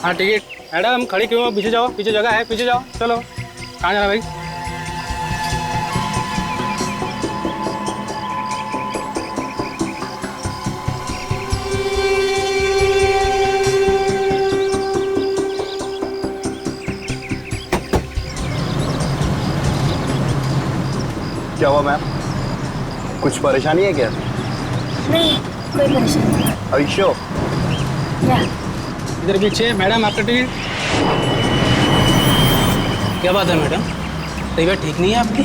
हाँ ticket. Madam खड़ी क्यों हो? पीछे जाओ, पीछे जगह है, पीछे जाओ। चलो, कहाँ जाना भाई? क्या हुआ मैम? कुछ परेशानी है क्या? नहीं, कोई परेशानी नहीं। Are you sure? या इधर पीछे। मैडम आपका टिकट। क्या बात है मैडम, तबीयत ठीक नहीं है आपकी?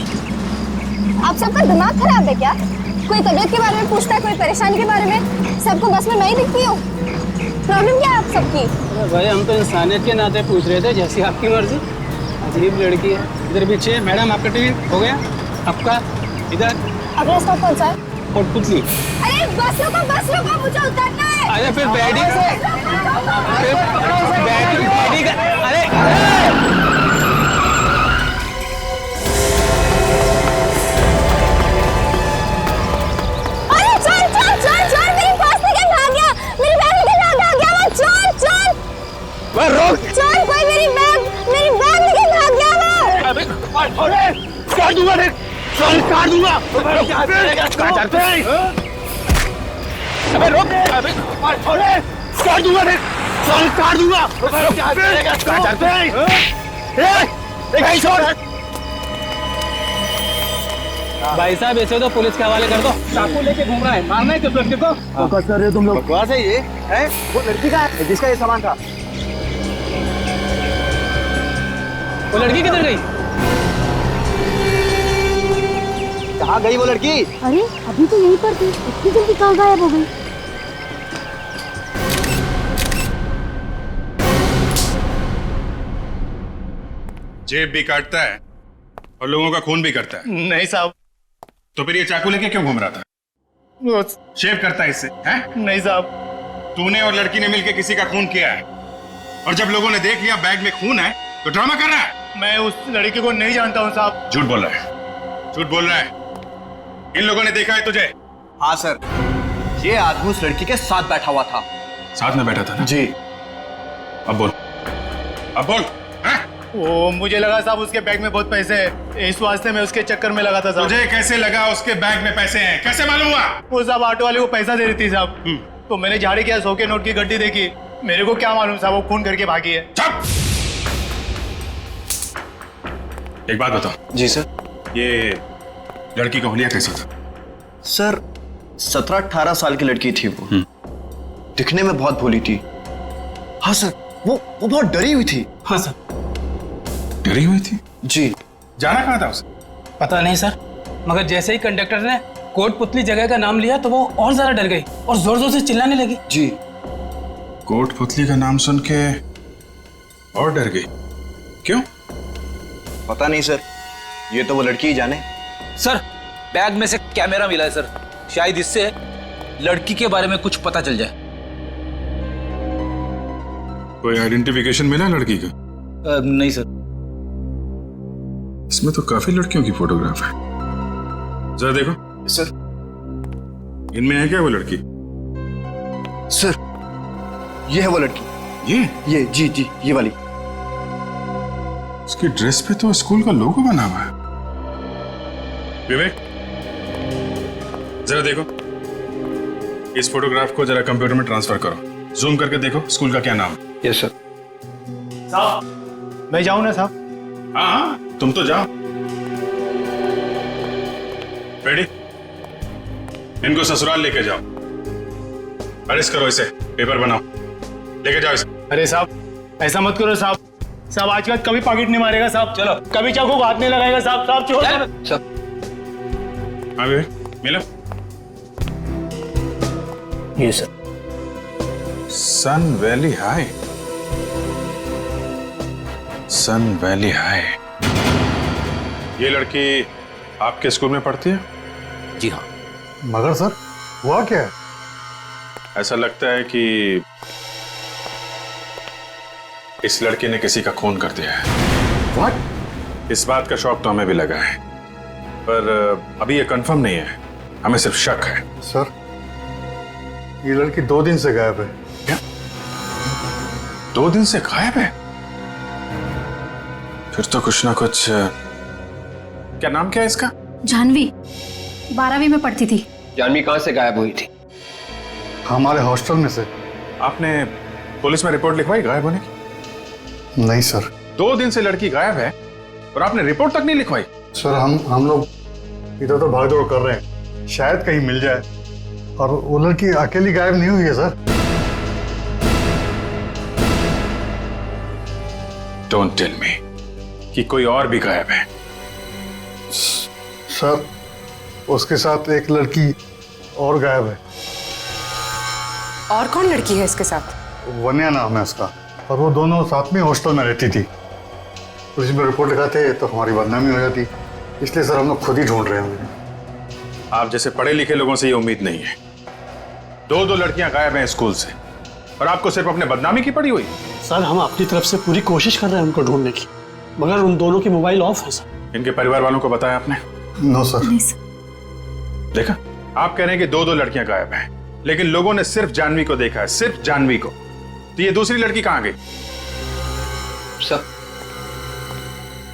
आप सबका दिमाग खराब है क्या? कोई तबीयत के बारे में पूछता है, कोई परेशानी के बारे में। सबको बस में मैं ही दिखती हूँ। प्रॉब्लम क्या है आप सबकी? अरे भाई, हम तो इंसानियत के नाते पूछ रहे थे, जैसी आपकी मर्जी। अजीब लड़की है। इधर पीछे। मैडम आपका टिकट हो गया? आपका इधर। अगला स्टॉप कौन सा है? कोटपुतली। अरे बस रुको, मुझे उतरना है। अरे फिर बैठी का अरे अरे चल, मेरी पर्स निकल भाग गया, मेरी बैग निकल भाग गया, वो चल। वह रोक। चल, कोई मेरी बैग निकल भाग गया वो। अबे काट दूंगा रे, काट दूंगा। कहाँ चलते हैं? अबे रोक। अबे काट दूंगा रे, काट दूंगा। कहाँ चलते हैं? भाई साहब, ऐसे तो पुलिस के हवाले कर दो। चाकू लेके घूम रहा है, मारना है किस लड़के को? फोकस कर रहे हो तुम लोग? बकवास है ये? है वो लड़की का है जिसका ये सामान था। वो लड़की किधर गई? कहाँ गई वो लड़की? अरे अभी तो यहीं पर थी, इतनी जल्दी कहाँ गायब हो गई? जेब भी काटता है और लोगों का खून भी करता है। नहीं साहब। तो फिर ये चाकू लेके क्यों घूम रहा था? शेव करता है इससे, हैं? नहीं साहब। तूने और लड़की ने मिलकर किसी का खून किया है, और जब लोगों ने देख लिया बैग में खून है तो ड्रामा कर रहा है। मैं उस लड़की को नहीं जानता हूँ साहब। झूठ बोल रहा है, झूठ बोल रहा है। इन लोगों ने देखा है तुझे? हाँ सर, ये आदमी उस लड़की के साथ बैठा हुआ था। साथ में बैठा था ना? जी। अब बोल, अब बोल। हैं? वो मुझे लगा साहब उसके बैग में बहुत पैसे हैं, इस वास्ते मैं उसके चक्कर में लगा था साहब। तुझे कैसे लगा उसके बैग में पैसे हैं? कैसे मालूम हुआ? वो साहब ऑटो वाले को पैसा दे रही थी साहब, तो मैंने झाड़ी किया, 100 के नोट की गड्डी देखी। मेरे को क्या मालूम साहब वो खून करके भागी है। चुप! एक बात बताओ। जी सर। ये लड़की का हुलिया कैसा था? सर 17-18 साल की लड़की थी वो। दिखने में बहुत भोली थी। हाँ सर, वो बहुत डरी हुई थी। हाँ सर। डरी हुई थी? जी। जाना कहाँ था उसे? पता नहीं सर, मगर जैसे ही कंडक्टर ने कोटपुतली जगह का नाम लिया तो वो और ज्यादा डर गई और जोर जोर से चिल्लाने लगी। जी। कोटपुतली का नाम सुन के और डर गई? क्यों? पता नहीं सर, ये तो वो लड़की ही जाने। सर, बैग में से कैमरा मिला है सर, शायद इससे लड़की के बारे में कुछ पता चल जाए। कोई आइडेंटिफिकेशन मिला लड़की का? नहीं सर। इसमें तो काफी लड़कियों की फोटोग्राफ है, जरा देखो। सर। इनमें है क्या वो लड़की? सर, ये है वो लड़की। ये जी, ये वाली। उसकी ड्रेस पे तो स्कूल का लोगो बना हुआ है। विवेक, जरा देखो, इस फोटोग्राफ को जरा कंप्यूटर में ट्रांसफर करो, जूम करके देखो स्कूल का क्या नाम है। Yes sir. साहब मैं जाऊँ ना साहब? हाँ, तुम तो जाओ। रेडी? इनको ससुराल लेके जाओ, अरेस्ट करो इसे, पेपर बनाओ, लेके जाओ इसे। अरे साहब ऐसा मत करो साहब। साहब आज के बाद कभी पॉकेट नहीं मारेगा साहब। चलो, कभी चाकू को हाथ नहीं लगाएगा साहब। साहब छोड़ो। हाँ विवेक, मिलो। ये सर। सन वैली हाई। सन वैली हाई। ये लड़की आपके स्कूल में पढ़ती है? जी हाँ। मगर सर, हुआ क्या है? ऐसा लगता है कि इस लड़के ने किसी का खून कर दिया है। व्हाट? इस बात का शौक तो हमें भी लगा है, पर अभी ये कंफर्म नहीं है, हमें सिर्फ शक है। सर, ये लड़की 2 दिन से गायब है। क्या? 2 दिन से गायब है? फिर तो कुछ ना कुछ। क्या नाम क्या है इसका? जानवी 12वीं में पढ़ती थी। जानवी कहाँ से गायब हुई थी? हमारे हॉस्टल में से। आपने पुलिस में रिपोर्ट लिखवाई गायब होने की? नहीं सर। 2 दिन से लड़की गायब है और आपने रिपोर्ट तक नहीं लिखवाई? सर हम लोग इधर तो भाग दौड़ कर रहे हैं, शायद कहीं मिल जाए। और वो लड़की अकेली गायब नहीं हुई है सर। डोंट टेल मी कि कोई और भी गायब है। सर उसके साथ एक लड़की और गायब है। और कौन लड़की है इसके साथ? वन्या नाम है उसका, और वो दोनों साथ में हॉस्टल में रहती थी। पुलिस में रिपोर्ट लिखाते तो हमारी बदनामी हो जाती, इसलिए सर हम लोग खुद ही ढूंढ रहे हैं। आप जैसे पढ़े लिखे लोगों से ये उम्मीद नहीं है। 2 लड़कियां गायब हैं स्कूल से और आपको सिर्फ अपने बदनामी की पड़ी हुई। सर हम अपनी तरफ से पूरी कोशिश कर रहे हैं उनको ढूंढने की, मगर उन दोनों की मोबाइल ऑफ है सर। इनके परिवार वालों को बताया आपने? No sir. देखा, आप कह रहे हैं कि 2 लड़कियां गायब हैं, लेकिन लोगों ने सिर्फ जानवी को देखा है, सिर्फ जानवी को। तो ये दूसरी लड़की कहां गई?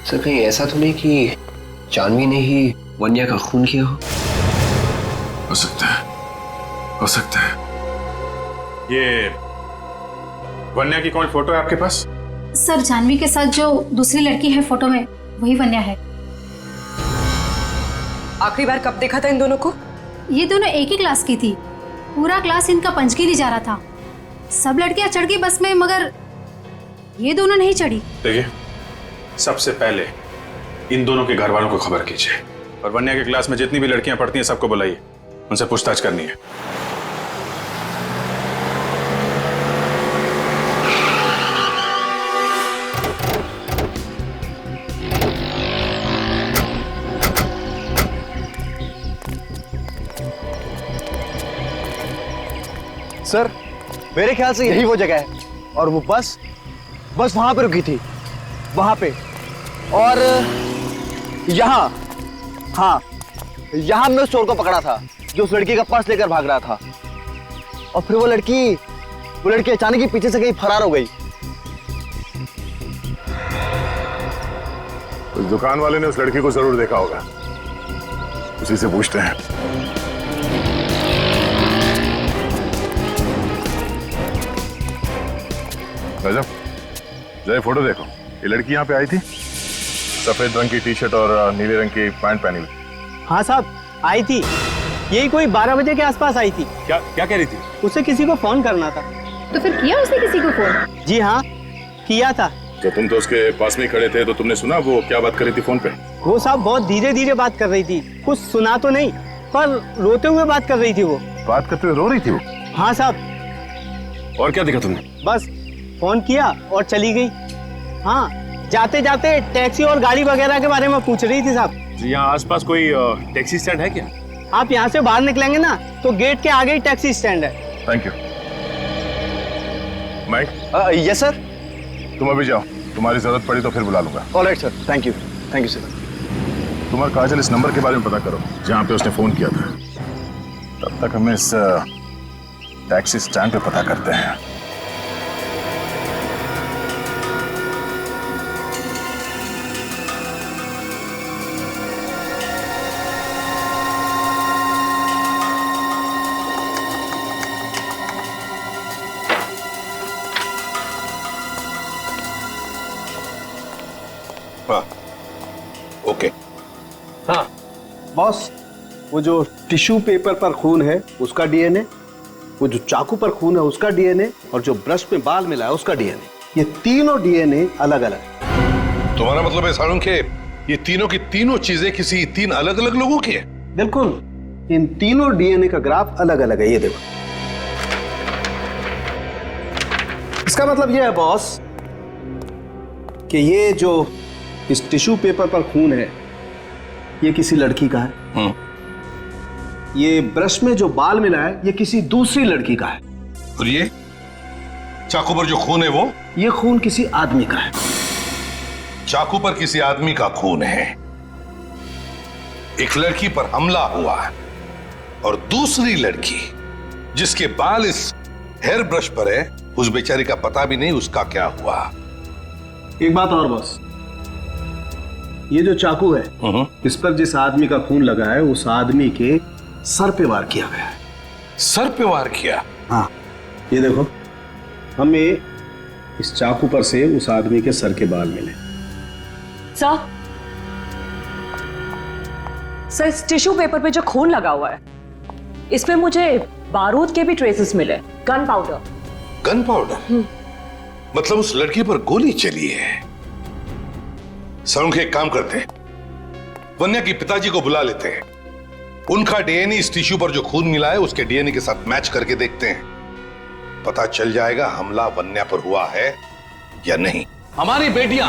सर कहीं ऐसा तो नहीं कि जानवी ने ही वन्या का खून किया हो सकता है, हो सकता है। ये वन्या की कौन फोटो है आपके पास? सर जानवी के साथ जो दूसरी लड़की है फोटो में, वही वन्या है। आखिरी बार कब देखा था इन दोनों को? ये दोनों एक ही क्लास की थी। पूरा क्लास इनका पंचगिरी जा रहा था। सब लड़कियां चढ़ गई बस में, मगर ये दोनों नहीं चढ़ी। देखिए, सबसे पहले इन दोनों के घर वालों को खबर कीजिए, और वन्या के क्लास में जितनी भी लड़कियां पढ़ती हैं सबको बुलाइए, उनसे पूछताछ करनी है। सर मेरे ख्याल से यही वो जगह है, और वो बस वहां पे रुकी थी, वहां पे। और यहाँ, हाँ यहाँ हमने उस चोर को पकड़ा था जो उस लड़की का पर्स लेकर भाग रहा था। और फिर वो लड़की अचानक ही पीछे से कहीं फरार हो गई। उस दुकान वाले ने उस लड़की को जरूर देखा होगा, उसी से पूछते हैं। रजब, जय फोटो देखो। ये लड़की यहाँ पे आई थी, सफेद रंग की टी शर्ट और नीले रंग की पैंट पहनी हुई। हाँ साहब आई थी, यही कोई 12 बजे के आसपास आई थी। क्या कह रही थी? उसे किसी को फोन करना था। तो फिर किया उसने किसी को फोन? जी हाँ किया था। तो तुम तो उसके पास में ही खड़े थे, तो तुमने सुना वो क्या बात कर रही थी फोन पे? वो साहब बहुत धीरे धीरे बात कर रही थी, कुछ सुना तो नहीं, पर रोते हुए बात कर रही थी। वो बात करते हुए रो रही थी वो? हाँ साहब। और क्या देखा तुमने? बस फोन किया और चली गई। हाँ जाते जाते टैक्सी और गाड़ी वगैरह के बारे में पूछ रही थी साहब। यहाँ आसपास कोई टैक्सी स्टैंड है क्या? आप यहाँ से बाहर निकलेंगे ना तो गेट के आगे ही टैक्सी स्टैंड है। Thank you. Mic? Yes sir. तुम अभी जाओ, तुम्हारी जरूरत पड़ी तो फिर बुला लूंगा। Alright sir, thank you sir. तुम और काजल इस नंबर के बारे में पता करो जहाँ पे उसने फोन किया था। तब तक हमें इस टैक्सी स्टैंड पे पता करते हैं। ओके। हाँ बॉस, वो जो टिश्यू पेपर पर खून है उसका डीएनए, वो जो चाकू पर खून है उसका डीएनए, और जो ब्रश में बाल मिला है उसका डीएनए, ये तीनों डीएनए अलग अलग। तुम्हारा मतलब है सारुण के ये तीनों की तीनों चीजें किसी 3 अलग अलग लोगों की है? बिल्कुल, इन तीनों डीएनए का ग्राफ अलग अलग है। ये देखो, इसका मतलब ये है बॉस कि ये जो इस टिश्यू पेपर पर खून है ये किसी लड़की का है। ये ब्रश में जो बाल मिला है ये किसी दूसरी लड़की का है। और ये चाकू पर जो खून है वो? ये खून किसी आदमी का है। चाकू पर किसी आदमी का खून है, एक लड़की पर हमला हुआ है, और दूसरी लड़की जिसके बाल इस हेयर ब्रश पर है उस बेचारी का पता भी नहीं उसका क्या हुआ। एक बात और बॉस, ये जो चाकू है इस पर जिस आदमी का खून लगा है उस आदमी के सर पे वार किया गया है। सर पे वार किया? हाँ, ये देखो, हमें इस चाकू पर से उस आदमी के सर के बाल मिले। सर इस टिश्यू पेपर पे जो खून लगा हुआ है इसमें मुझे बारूद के भी ट्रेसेस मिले, गन पाउडर। Gun powder? मतलब उस लड़की पर गोली चली है। सर, एक काम करते हैं, वन्या के पिताजी को बुला लेते हैं, उनका डीएनए इस टिश्यू पर जो खून मिला है उसके डीएनए के साथ मैच करके देखते हैं, पता चल जाएगा हमला वन्या पर हुआ है या नहीं। हमारी बेटियां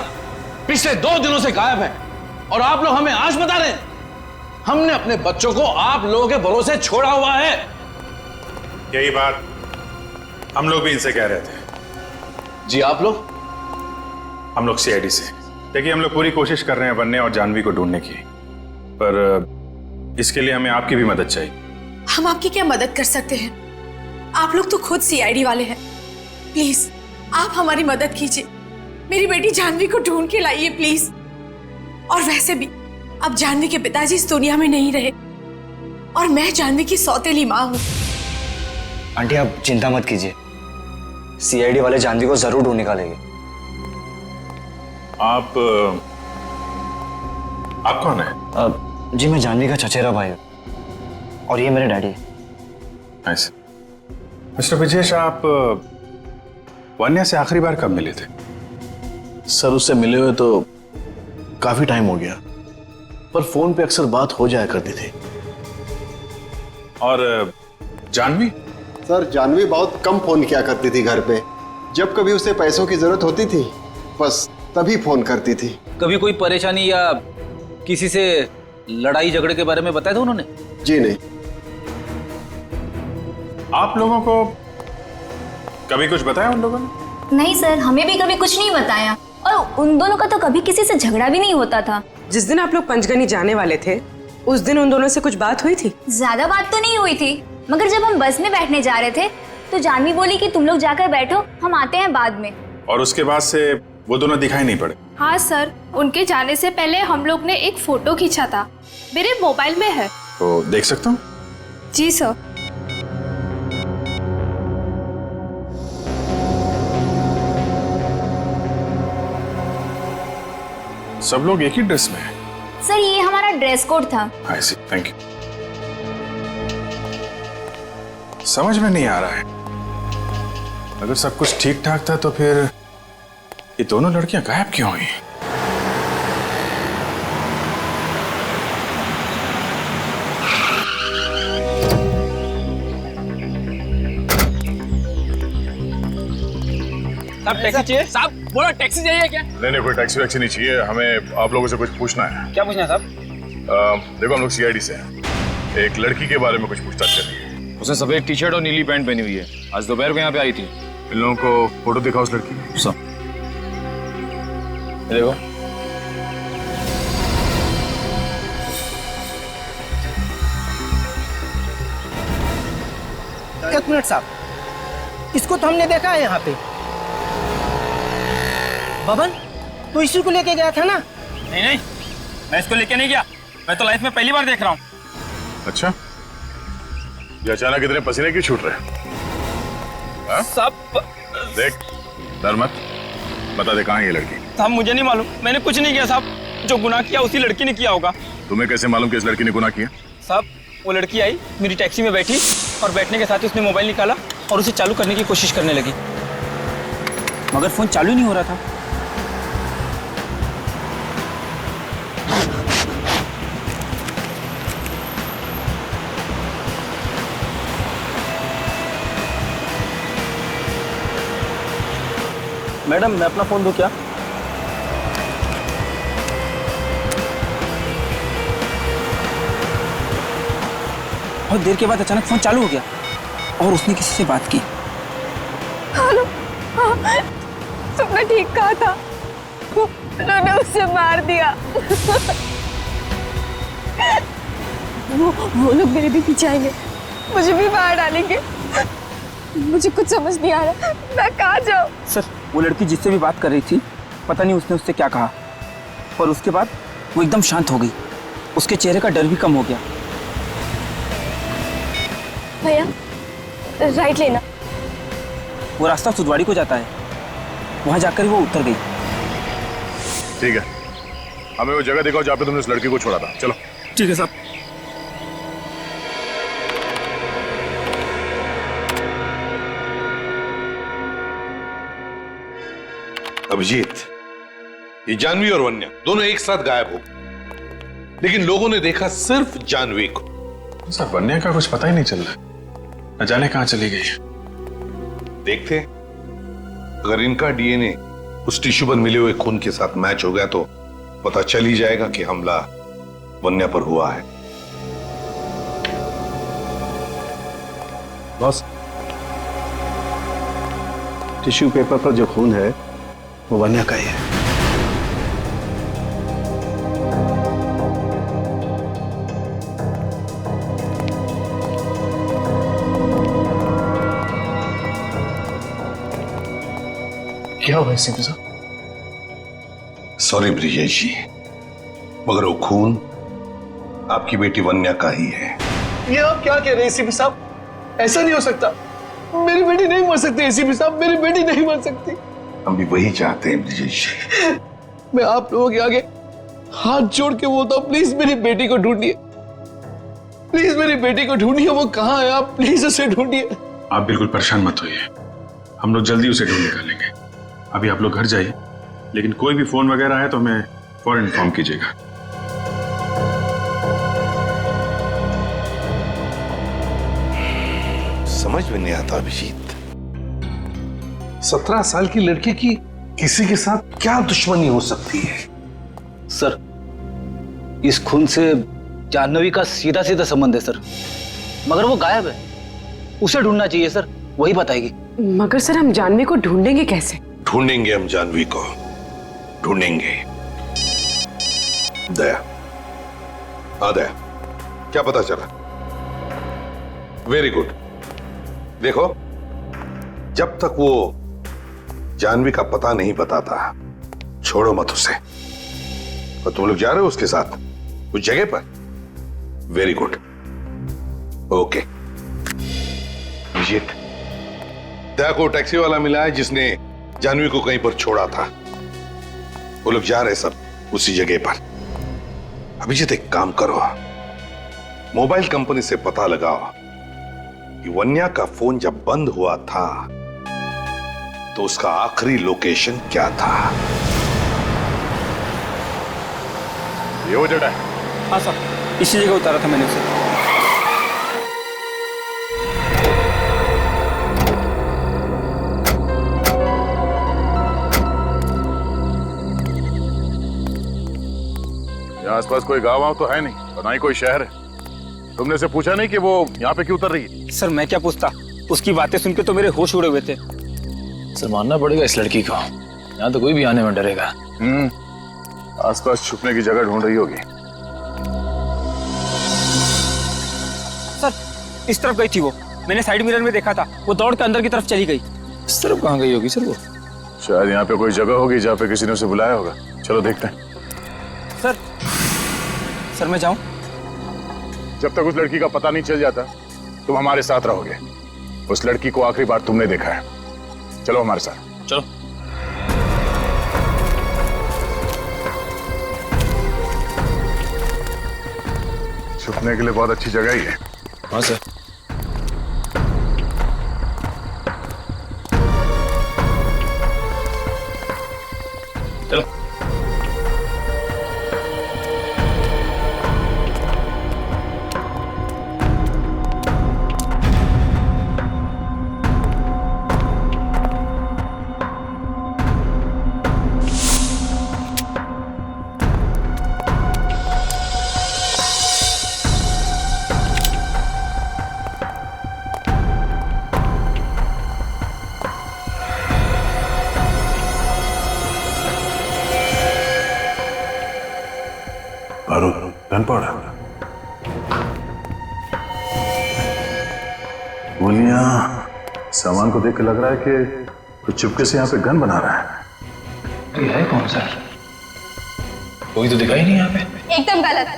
पिछले 2 दिनों से गायब हैं और आप लोग हमें आज बता रहे हैं। हमने अपने बच्चों को आप लोगों के भरोसे छोड़ा हुआ है। यही बात हम लोग भी इनसे कह रहे थे। जी आप लोग? हम लोग सीआईडी से। देखिए, हम लोग पूरी कोशिश कर रहे हैं वन्या और जानवी को ढूंढने की, पर इसके लिए हमें आपकी भी मदद चाहिए। हम आपकी क्या मदद कर सकते हैं? आप लोग तो खुद सीआईडी वाले हैं। प्लीज आप हमारी मदद कीजिए, मेरी बेटी जानवी को ढूंढ के लाइए प्लीज। और वैसे भी अब जानवी के पिताजी इस दुनिया में नहीं रहे और मैं जानवी की सौतेली माँ हूँ। आंटी आप चिंता मत कीजिए, सीआईडी वाले जानवी को जरूर ढूंढ निकालेंगे। आप कौन है? जी मैं जानवी का चचेरा भाई हूँ और ये मेरे डैडी। ऐसे मिस्टर ब्रजेश, आप वन्या से आखिरी बार कब मिले थे? सर उससे मिले हुए तो काफी टाइम हो गया, पर फोन पे अक्सर बात हो जाया करती थी। और जानवी? सर जानवी बहुत कम फोन किया करती थी घर पे, जब कभी उसे पैसों की जरूरत होती थी बस तभी फोन करती थी। कभी कोई परेशानी या किसी से लड़ाई झगड़े के बारे में बताया था उन्होंने? जी नहीं। आप लोगों को कभी कुछ बताया उन लोगों ने? नहीं सर, हमें भी कभी कुछ नहीं बताया और उन दोनों का तो कभी किसी से झगड़ा भी नहीं होता था। जिस दिन आप लोग पंचगनी जाने वाले थे उस दिन उन दोनों से कुछ बात हुई थी? ज्यादा बात तो नहीं हुई थी, मगर जब हम बस में बैठने जा रहे थे तो जानवी बोली कि तुम लोग जाकर बैठो, हम आते हैं बाद में। और उसके बाद से वो दोनों दिखाई नहीं पड़े? हाँ सर, उनके जाने से पहले हम लोग ने एक फोटो खींचा था, मेरे मोबाइल में है। तो देख सकता हूँ? जी सर। सब लोग एक ही ड्रेस में हैं। सर ये हमारा ड्रेस कोड था। आई सी, थैंक यू। समझ में नहीं आ रहा है, अगर सब कुछ ठीक ठाक था तो फिर ये दोनों लड़कियां गायब क्यों हुई? साहब टैक्सी चाहिए? साहब बोलो टैक्सी चाहिए क्या? नहीं, कोई टैक्सी वैक्सी नहीं चाहिए, हमें आप लोगों से कुछ पूछना है। क्या पूछना है साहब? देखो हम लोग सीआईडी से हैं, एक लड़की के बारे में कुछ पूछताछ कर रही है। उसने सफेद टी शर्ट और नीली पैंट पहनी हुई है, आज दोपहर को यहाँ पे आई थी। इन लोगों को फोटो दिखाओ उस लड़की की। सब देखो। एक मिनट साहब, इसको तो हमने देखा है यहाँ पे। बबन, तू इसी को लेके गया था ना? नहीं, मैं इसको लेके नहीं गया, मैं तो लाइफ में पहली बार देख रहा हूँ। अच्छा, ये अचानक इतने पसीने क्यों छूट रहे हैं? सब देख, डर मत, बता दे कहाँ है ये लड़की? साहब मुझे नहीं मालूम, मैंने कुछ नहीं किया साहब, जो गुनाह किया उसी लड़की ने किया होगा। तुम्हें कैसे मालूम कि इस लड़की ने गुनाह किया? साहब वो लड़की आई, मेरी टैक्सी में बैठी और बैठने के साथ ही उसने मोबाइल निकाला और उसे चालू करने की कोशिश करने लगी, मगर फोन चालू नहीं हो रहा था। मैडम मैं अपना फोन दूं क्या? बहुत देर के बाद अचानक फोन चालू हो गया और उसने किसी से बात की। हेलो, हाँ, तुमने ठीक कहा था, उन्होंने उसे मार दिया। वो लोग मेरे भी पीछे आएंगे, मुझे भी मार डालेंगे। मुझे कुछ समझ नहीं आ रहा, मैं कहाँ जाऊँ? सर वो लड़की जिससे भी बात कर रही थी, पता नहीं उसने उससे क्या कहा, और उसके बाद वो एकदम शांत हो गई। उसके चेहरे का डर भी कम हो गया। भैया राइट लेना। वो रास्ता सुदवाड़ी को जाता है, वहां जाकर वो उतर गई। ठीक है, हमें वो जगह दिखाओ जहाँ पे तुमने उस लड़की को छोड़ा था। चलो। ठीक है साहब। अभिजीत, ये जानवी और वन्या दोनों एक साथ गायब हो, लेकिन लोगों ने देखा सिर्फ जानवी को। सर वन्या का कुछ पता ही नहीं चल रहा, न जाने कहां चली गई। देखते, अगर इनका डीएनए उस टिश्यू पर मिले हुए खून के साथ मैच हो गया तो पता चल ही जाएगा कि हमला वन्या पर हुआ है। बॉस, टिश्यू पेपर पर जो खून है वो वन्या का ही है। क्या हुआ एसीपी साहब? सॉरी ब्रिजेश जी, मगर वो खून आपकी बेटी वन्या का ही है। ये आप क्या कह रहे हैं एसीपी साहब? ऐसा नहीं हो सकता, मेरी बेटी नहीं मर सकती एसीपी साहब, मेरी बेटी नहीं मर सकती। हम भी वही चाहते हैं ब्रिजेश जी। मैं आप लोगों के आगे हाथ जोड़ के बोलता हूँ, प्लीज मेरी बेटी को ढूंढिए, प्लीज मेरी बेटी को ढूंढिए। वो कहाँ है? आप प्लीज उसे ढूंढिए। आप बिल्कुल परेशान मत होइए, हम लोग जल्दी उसे ढूंढ निकालेंगे। अभी आप लोग घर जाइए, लेकिन कोई भी फोन वगैरह आए तो हमें फौरन इन्फॉर्म कीजिएगा। समझ में नहीं आता अभिजीत, 17 साल की लड़की की किसी के साथ क्या दुश्मनी हो सकती है? सर इस खून से जाह्नवी का सीधा सीधा संबंध है सर, मगर वो गायब है। उसे ढूंढना चाहिए सर, वही बताएगी। मगर सर हम जाह्नवी को ढूंढेंगे कैसे? ढूंढेंगे हम जाह्नवी को, ढूंढेंगे। दया, हाँ दया, क्या पता चला? Very good. देखो, जब तक वो जाह्नवी का पता नहीं बताता, छोड़ो मत उसे। और तुम लोग जा रहे हो उसके साथ उस जगह पर? Very good, okay. Abhijeet, Daya को टैक्सी वाला मिला है जिसने जाह्नवी को कहीं पर छोड़ा था। वो लोग जा रहे सब उसी जगह पर। अभिजीत एक काम करो, मोबाइल कंपनी से पता लगाओ कि वन्या का फोन जब बंद हुआ था तो उसका आखिरी लोकेशन क्या था। ये वो जगह है? हाँ सर, इसी जगह उतारा था मैंने उसे। आसपास कोई गांव वाव तो है नहीं, और ना ही कोई शहर है। तुमने से पूछा नहीं कि वो यहाँ पे क्यों उतर रही है? सर मैं क्या पूछता, उसकी बातें सुन के तो मेरे होश उड़े हुए थे। सर मानना पड़ेगा इस लड़की को, यहाँ तो कोई भी आने में डरेगा। आसपास छुपने की जगह ढूंढ रही होगी। सर इस तरफ गई थी वो, मैंने साइड मिरर में देखा था। वो दौड़ के अंदर की तरफ चली गई। इस तरफ कहाँ गई होगी सर वो? शायद यहाँ पे कोई जगह होगी जहाँ पे किसी ने उसे बुलाया होगा। चलो देखते हैं। सर मैं जाऊं? जब तक उस लड़की का पता नहीं चल जाता तुम हमारे साथ रहोगे। उस लड़की को आखिरी बार तुमने देखा है। चलो हमारे साथ। चलो। छुपने के लिए बहुत अच्छी जगह ही है। हाँ सर। चलो। सामान को देख के लग रहा है कि कुछ चुपके से यहाँ पे गन बना रहा है। ये है कौन सा? कोई तो दिखाई नहीं यहाँ पे। एकदम गलत।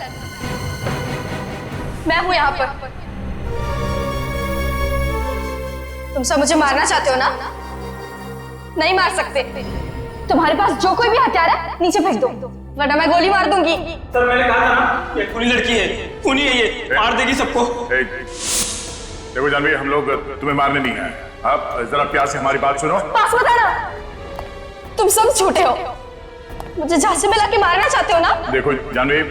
मैं हूं यहाँ पर। तुम सब मुझे मारना चाहते हो ना? नहीं मार सकते। तुम्हारे पास जो कोई भी हथियार है नीचे फेंक दो, वरना मैं गोली मार दूंगी। सर मैंने कहा था ना, ये खूनी लड़की है, खूनी है ये, मार देगी सबको। देखो जानवी, हम लोग तुम्हें मारने नहीं आए। आप जरा प्यार से हमारी बात सुनो। पास मत आना। तुम सब झूठे हो। मुझे झांसे में लाके मारना चाहते हो ना? देखो जानवी,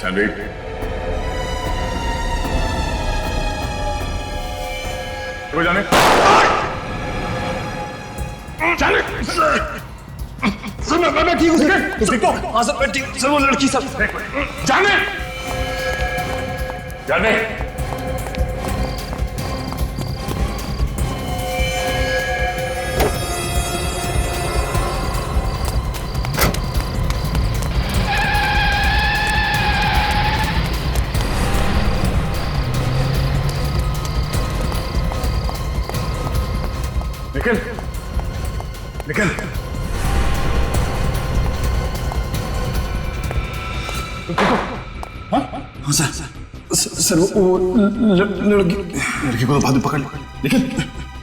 जानवी, देखो जाने, जाने, सर मैं ठीक हूँ सर। तुम ठीक हो? हाँ सर मैं ठीक हूँ सर। वो लड़की सब जाने, जाने। निकल, निकल। हाँ सर वो लड़की को तो बाद में पकड़ लो। निकल,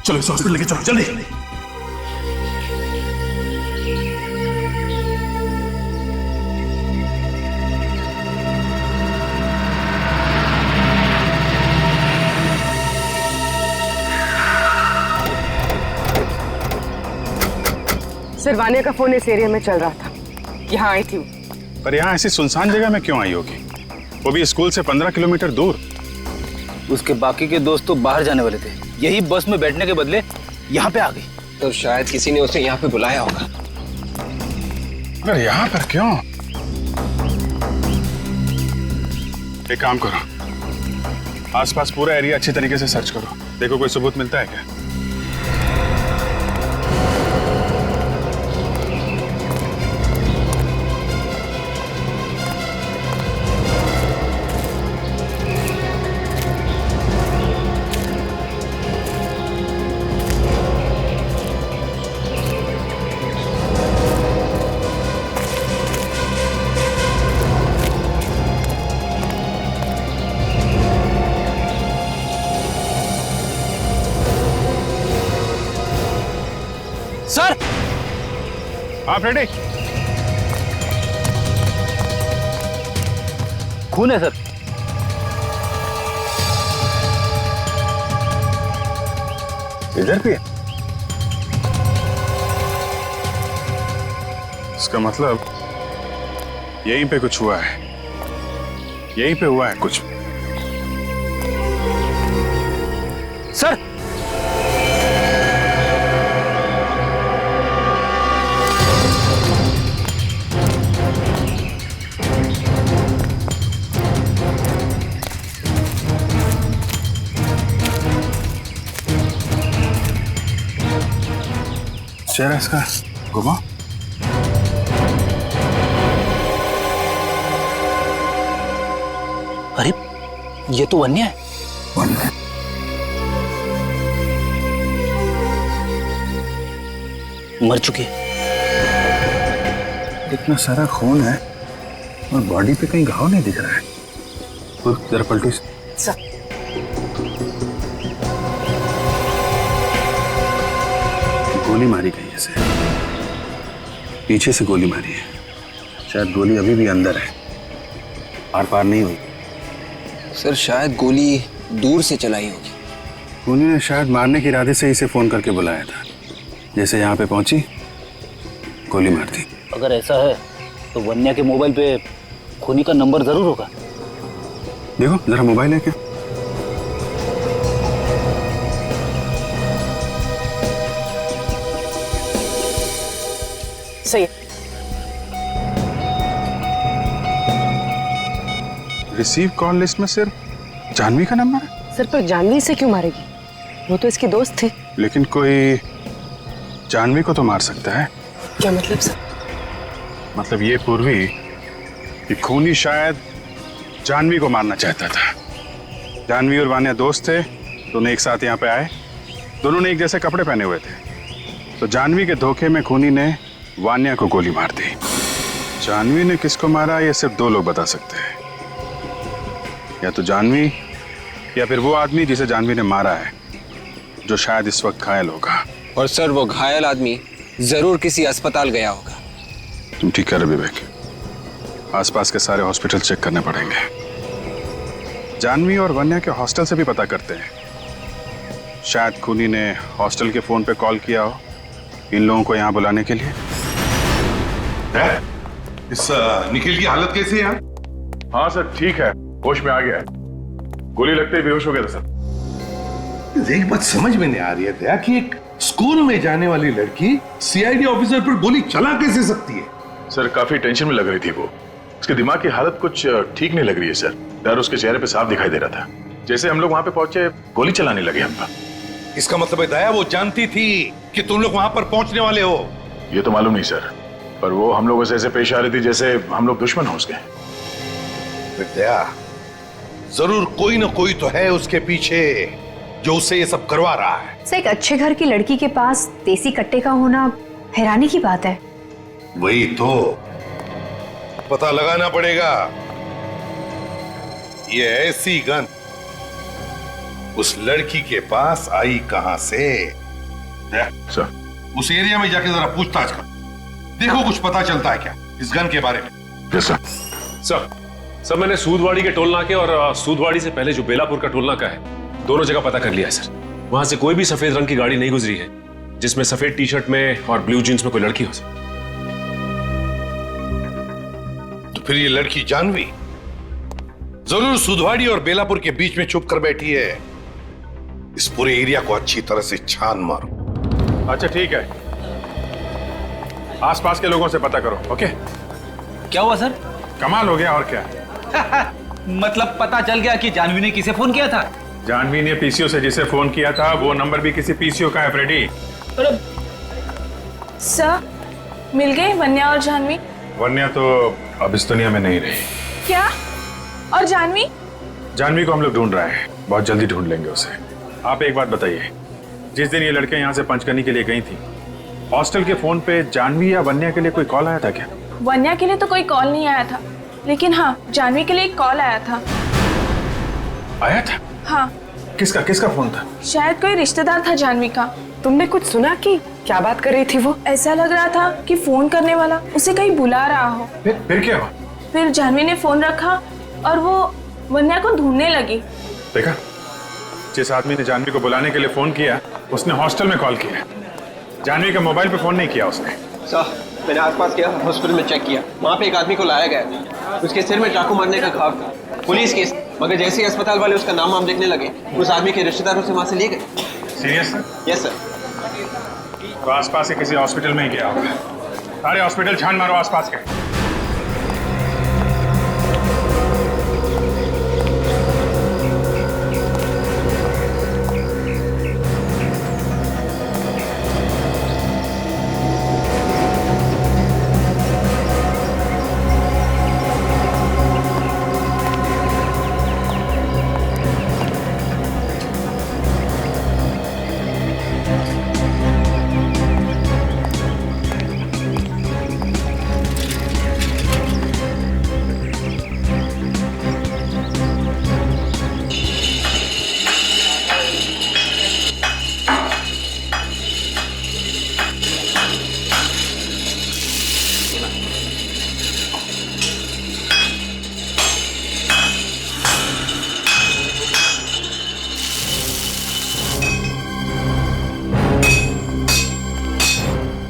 चलो इस हॉस्पिटल लेके चलो जल्दी। सर वानिया का फोन इस एरिया में चल रहा था, यहाँ आई थी। पर यहाँ ऐसी सुनसान जगह में क्यों आई होगी? वो भी स्कूल से 15 किलोमीटर दूर। उसके बाकी के दोस्त तो बाहर जाने वाले थे, यही बस में बैठने के बदले यहाँ पे आ गई। तो शायद किसी ने उसे यहाँ पे बुलाया होगा। अगर यहाँ पर क्यों? एक काम करो, आसपास पूरा एरिया अच्छी तरीके से सर्च करो, देखो कोई सबूत मिलता है क्या। सर, आप रेडी? खून है सर। इधर भी है? इसका मतलब यहीं पे कुछ हुआ है, यहीं पे हुआ है कुछ। सर, चेहरा इसका घुमा। अरे ये तो वन्या है। मर चुकी है। इतना सारा खून है और बॉडी पे कहीं घाव नहीं दिख रहा है। तो जरा पलटी। गोली मारी गई है इसे, पीछे से गोली मारी है। शायद गोली अभी भी अंदर है, आर पार नहीं हुई। सर शायद गोली दूर से चलाई होगी। खूनी ने शायद मारने के इरादे से इसे फोन करके बुलाया था। जैसे यहाँ पे पहुंची, गोली मार दी। अगर ऐसा है तो वन्या के मोबाइल पे खूनी का नंबर जरूर होगा। देखो जरा मोबाइल है क्या? सही। रिसीव कॉल लिस्ट में सिर्फ जानवी का नंबर है। सर पर जानवी से क्यों मारेगी? वो तो इसकी दोस्त थी। लेकिन कोई जानवी को तो मार सकता है। क्या मतलब सर? मतलब ये पूर्वी कि खूनी शायद जानवी को मारना चाहता था। जानवी और वान्या दोस्त थे, दोनों एक साथ यहाँ पे आए, दोनों ने एक जैसे कपड़े पहने हुए थे। तो जानवी के धोखे में खूनी ने वान्या को गोली मार दी। जानवी ने किसको मारा ये सिर्फ दो लोग बता सकते हैं, या तो जानवी या फिर वो आदमी जिसे जानवी ने मारा है, जो शायद इस वक्त घायल होगा। और सर वो घायल आदमी जरूर किसी अस्पताल गया होगा। तुम ठीक कह रहे विवेक, आसपास के सारे हॉस्पिटल चेक करने पड़ेंगे। जानवी और वन्या के हॉस्टल से भी पता करते हैं, शायद खूनी ने हॉस्टल के फोन पे कॉल किया हो इन लोगों को यहाँ बुलाने के लिए। इस निखिल की हालत कैसी है? हाँ सर ठीक है, होश में आ गया है। गोली लगते ही बेहोश हो गया था सर। एक बात समझ में नहीं आ रही है दया कि एक स्कूल में जाने वाली लड़की सीआईडी ऑफिसर पर गोली चला कैसे सकती है? सर काफी टेंशन में लग रही थी वो। उसके दिमाग की हालत कुछ ठीक नहीं लग रही है सर। डर उसके चेहरे पे साफ दिखाई दे रहा था। जैसे हम लोग वहां पे पहुंचे गोली चलाने लगे हम पर। इसका मतलब है दया वो जानती थी कि तुम लोग वहां पर पहुंचने वाले हो? ये तो मालूम नहीं सर, पर वो हम लोगों से ऐसे पेश आ रही थी जैसे हम लोग दुश्मन हो उसके। दया जरूर कोई ना कोई तो है उसके पीछे जो उसे ये सब करवा रहा है। सर एक अच्छे घर की लड़की के पास देसी कट्टे का होना हैरानी की बात है। वही तो पता लगाना पड़ेगा। ये ऐसी गन उस लड़की के पास आई कहां से? सर उस एरिया में जाके जरा पूछताछ कर, देखो कुछ पता चलता है क्या इस गन के बारे में। Yes sir. सर मैंने सूदवाड़ी के टोल नाके और सूदवाड़ी से पहले जो बेलापुर का टोल नाका है, दोनों जगह पता कर लिया है सर। वहां से कोई भी सफेद रंग की गाड़ी नहीं गुजरी है जिसमें सफेद टी शर्ट में और ब्लू जींस में कोई लड़की हो सर। तो फिर ये लड़की जानवी जरूर सुधवाड़ी और बेलापुर के बीच में छुप कर बैठी है। इस पूरे एरिया को अच्छी तरह से छान मारो। अच्छा ठीक है, आसपास के लोगों से पता करो। ओके क्या हुआ सर? कमाल हो गया और क्या। मतलब पता चल गया कि जानवी ने किसे फोन किया था? जानवी ने पीसीओ से जिसे फोन किया था वो नंबर भी किसी पीसीओ का है फ्रेडी। सर मिल गए वन्या और जानवी? वन्या तो अब इस दुनिया में नहीं रही। क्या? और जानवी? जानवी को हम लोग ढूंढ रहे हैं, बहुत जल्दी ढूंढ लेंगे उसे। आप एक बात बताइए, जिस दिन ये लड़कियां यहाँ से पंचकर्नी के लिए गई थी, हॉस्टल के फोन पे जानवी या वन्या के लिए कोई कॉल आया था क्या? वन्या के लिए तो कोई कॉल नहीं आया था, लेकिन हाँ जानवी के लिए एक कॉल आया था। आया था? हाँ। किसका फोन था? शायद कोई रिश्तेदार था जानवी का। तुमने कुछ सुना कि क्या बात कर रही थी वो? ऐसा लग रहा था कि फोन करने वाला उसे कहीं बुला रहा हो। फिर क्या हुआ? फिर जानवी ने फोन रखा और वो वन्या को ढूंढने लगी। देखा, जिस आदमी ने जानवी को बुलाने के लिए फोन किया उसने हॉस्टल में कॉल किया, जानवी के मोबाइल पे फोन नहीं किया उसने। सर मैंने आसपास किया, हॉस्पिटल में चेक किया, वहाँ पे एक आदमी को लाया गया, उसके सिर में चाकू मारने का घाव था, पुलिस केस। मगर जैसे ही अस्पताल वाले उसका नाम वाम देखने लगे, उस आदमी के रिश्तेदारों से वहाँ से लिए गए। सीरियस? Yes sir. तो आसपास के किसी हॉस्पिटल में ही गया होगा। सारे हॉस्पिटल छान मारो आसपास के।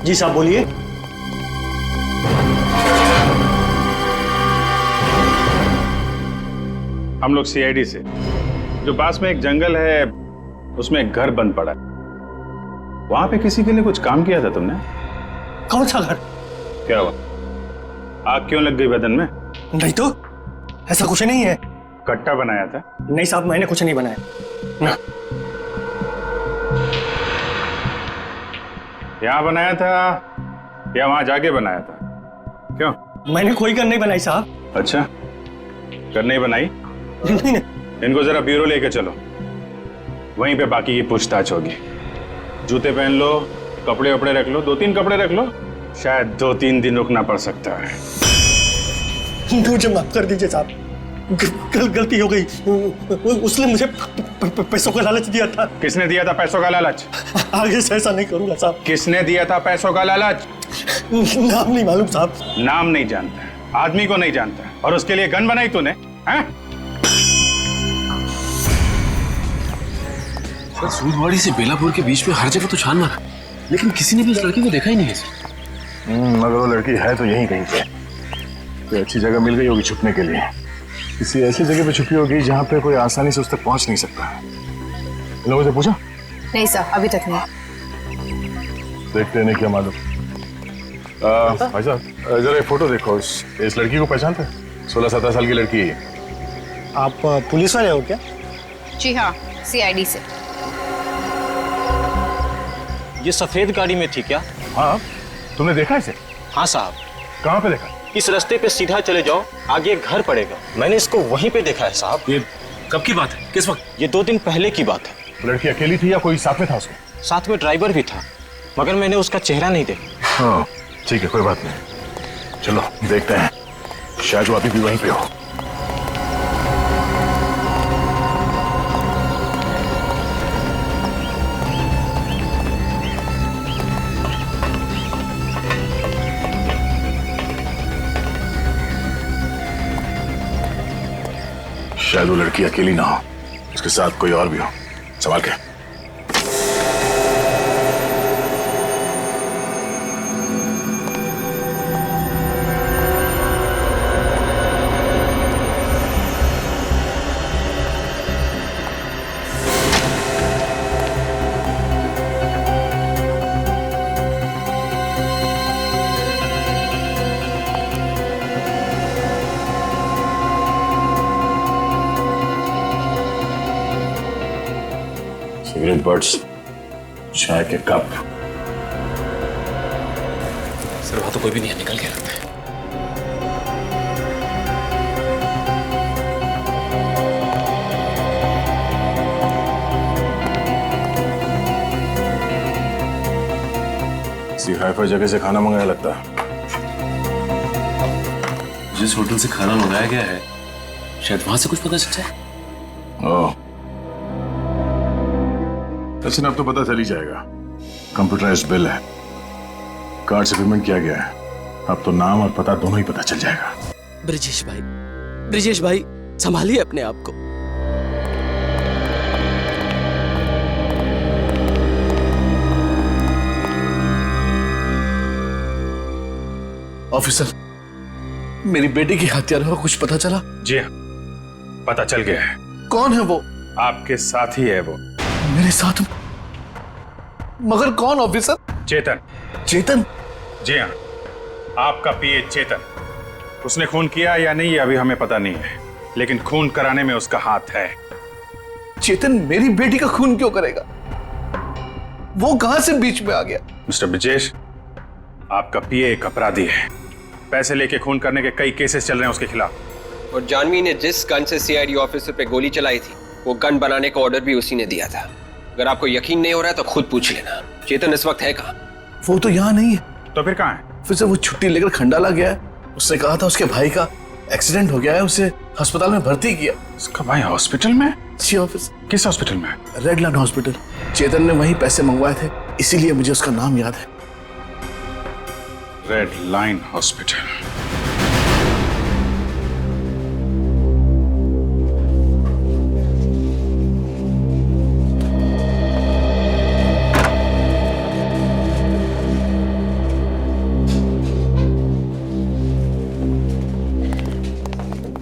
जी साहब बोलिए। हम लोग सीआईडी से, जो पास में एक जंगल है उसमें एक घर बंद पड़ा है, वहां पे किसी के लिए कुछ काम किया था तुमने? कौन सा घर? क्या हुआ, आग क्यों लग गई बदन में? नहीं तो, ऐसा कुछ नहीं है। कट्टा बनाया था? नहीं साहब, मैंने कुछ नहीं बनाया ना। यहाँ बनाया था या वहां जाके बनाया था? क्यों? मैंने कोई गन नहीं बनाई साहब। अच्छा, करने बनाई? नहीं। इनको जरा ब्यूरो लेके चलो, वहीं पे बाकी की पूछताछ होगी। जूते पहन लो, कपड़े वपड़े रख लो, 2-3 कपड़े रख लो, शायद 2-3 दिन रुकना पड़ सकता है। मुझे माफ कर दीजिए साहब, गलती हो गई। उसने मुझे पैसों का लालच दिया था। किसने दिया था पैसों का लालच? आगे से ऐसा नहीं करूंगा साहब। किसने दिया था पैसों का लालच? नाम नहीं मालूम साहब। नाम नहीं जानता, आदमी को नहीं जानता, और उसके लिए गन बनाई तूने? हैं? सर, सूदवाड़ी से बेलापुर के बीच में हर जगह तो छान मारा, लेकिन किसी ने भी उस लड़की को देखा ही नहीं है सर। मगर वो लड़की है तो यहीं कहीं पे। कोई अच्छी जगह मिल गई होगी छुपने के लिए, किसी ऐसी जगह पे छुपी होगी जहाँ पे कोई आसानी से उस तक पहुंच नहीं सकता। इन लोगों से पूछा? नहीं सर, अभी तक नहीं। देखते नहीं क्या मालूम। भाई साहब, जरा एक फोटो देखो, इस लड़की को पहचानते हैं? 16-17 साल की लड़की है। आप पुलिस वाले हो क्या? जी हाँ, CID से। ये सफेद गाड़ी में थी क्या? हाँ, तुमने देखा इसे? हाँ साहब। कहाँ पे देखा? इस रास्ते पे सीधा चले जाओ, आगे एक घर पड़ेगा, मैंने इसको वहीं पे देखा है साहब। ये कब की बात है, किस वक्त? ये 2 दिन पहले की बात है। लड़की अकेली थी या कोई साथ में था उसके? साथ में ड्राइवर भी था, मगर मैंने उसका चेहरा नहीं देखा। हाँ ठीक है, कोई बात नहीं, चलो देखते हैं, शायद वो अभी भी वहीं पे हो। शायद वो लड़की अकेली ना हो, उसके साथ कोई और भी हो। संभाल के। सिगरेट बट्स, चाय के कप। सर, वहां तो कोई भी नहीं है, निकल गया लगता है। किसी हाई-फाई जगह से खाना मंगाया लगता है। जिस होटल से खाना मंगाया गया है, शायद वहां से कुछ पता चल जाए। ओह, लेकिन अब तो पता चल ही जाएगा। कंप्यूटराइज्ड बिल है, कार्ड से पेमेंट किया गया है, अब तो नाम और पता दोनों ही पता चल जाएगा। ब्रिजेश भाई संभालिए अपने आप को। ऑफिसर, मेरी बेटी की हत्यारों का कुछ पता चला? जी हाँ, पता चल गया है। कौन है वो? आपके साथ ही है वो। मेरे साथ? मगर कौन ऑफिसर? चेतन। चेतन? जी हाँ, आपका पीए चेतन। उसने खून किया या नहीं, अभी हमें पता नहीं है, लेकिन खून कराने में उसका हाथ है। चेतन मेरी बेटी का खून क्यों करेगा? वो कहां से बीच में आ गया? मिस्टर ब्रिजेश, आपका पीए एक अपराधी है। पैसे लेके खून करने के कई केसेस चल रहे हैं उसके खिलाफ। और जानवी ने जिस गन से CID ऑफिसर पे गोली चलाई थी, वो गन बनाने का ऑर्डर भी उसी ने दिया था। अगर आपको यकीन नहीं हो रहा है तो खुद पूछ लेना। चेतन इस वक्त है कहाँ? वो तो यहाँ नहीं है। तो फिर कहाँ है? फिर से वो छुट्टी लेकर खंडाला गया है। उसने कहा था उसके भाई का एक्सीडेंट हो गया है, उसे अस्पताल में भर्ती किया। उसका भाई हॉस्पिटल में? जी ऑफिसर। किस हॉस्पिटल में? Redland hospital. चेतन ने वहीं पैसे मंगवाए थे, इसीलिए मुझे उसका नाम याद है। Red line hospital.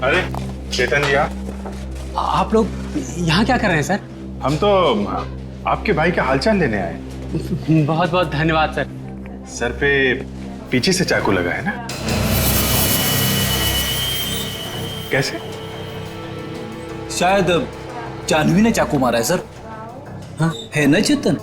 अरे चेतन जी, आप लोग यहाँ क्या कर रहे हैं सर? हम तो आपके भाई का हालचाल लेने आए। बहुत बहुत धन्यवाद सर। सर पे पीछे से चाकू लगा है ना? कैसे? शायद जानवी ने चाकू मारा है सर। हाँ है ना चेतन?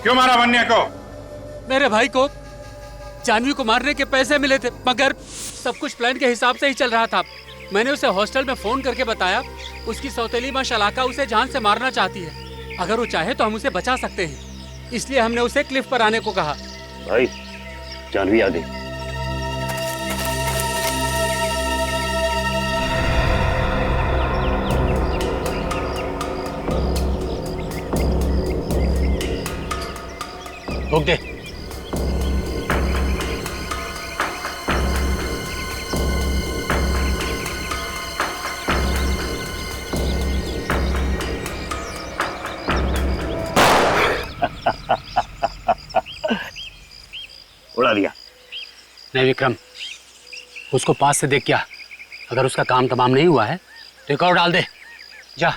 क्यों मारा वन्या को? मेरे भाई को जानवी को मारने के पैसे मिले थे, मगर सब कुछ प्लान के हिसाब से ही चल रहा था। मैंने उसे हॉस्टल में फोन करके बताया उसकी सौतेली माँ शलाका उसे जान से मारना चाहती है। अगर वो चाहे तो हम उसे बचा सकते हैं, इसलिए हमने उसे क्लिफ पर आने को कहा। भाई जानवी आ गई। रोक दे। उड़ा दिया। नहीं विक्रम, उसको पास से देख क्या, अगर उसका काम तमाम नहीं हुआ है तो एक और डाल दे। जा।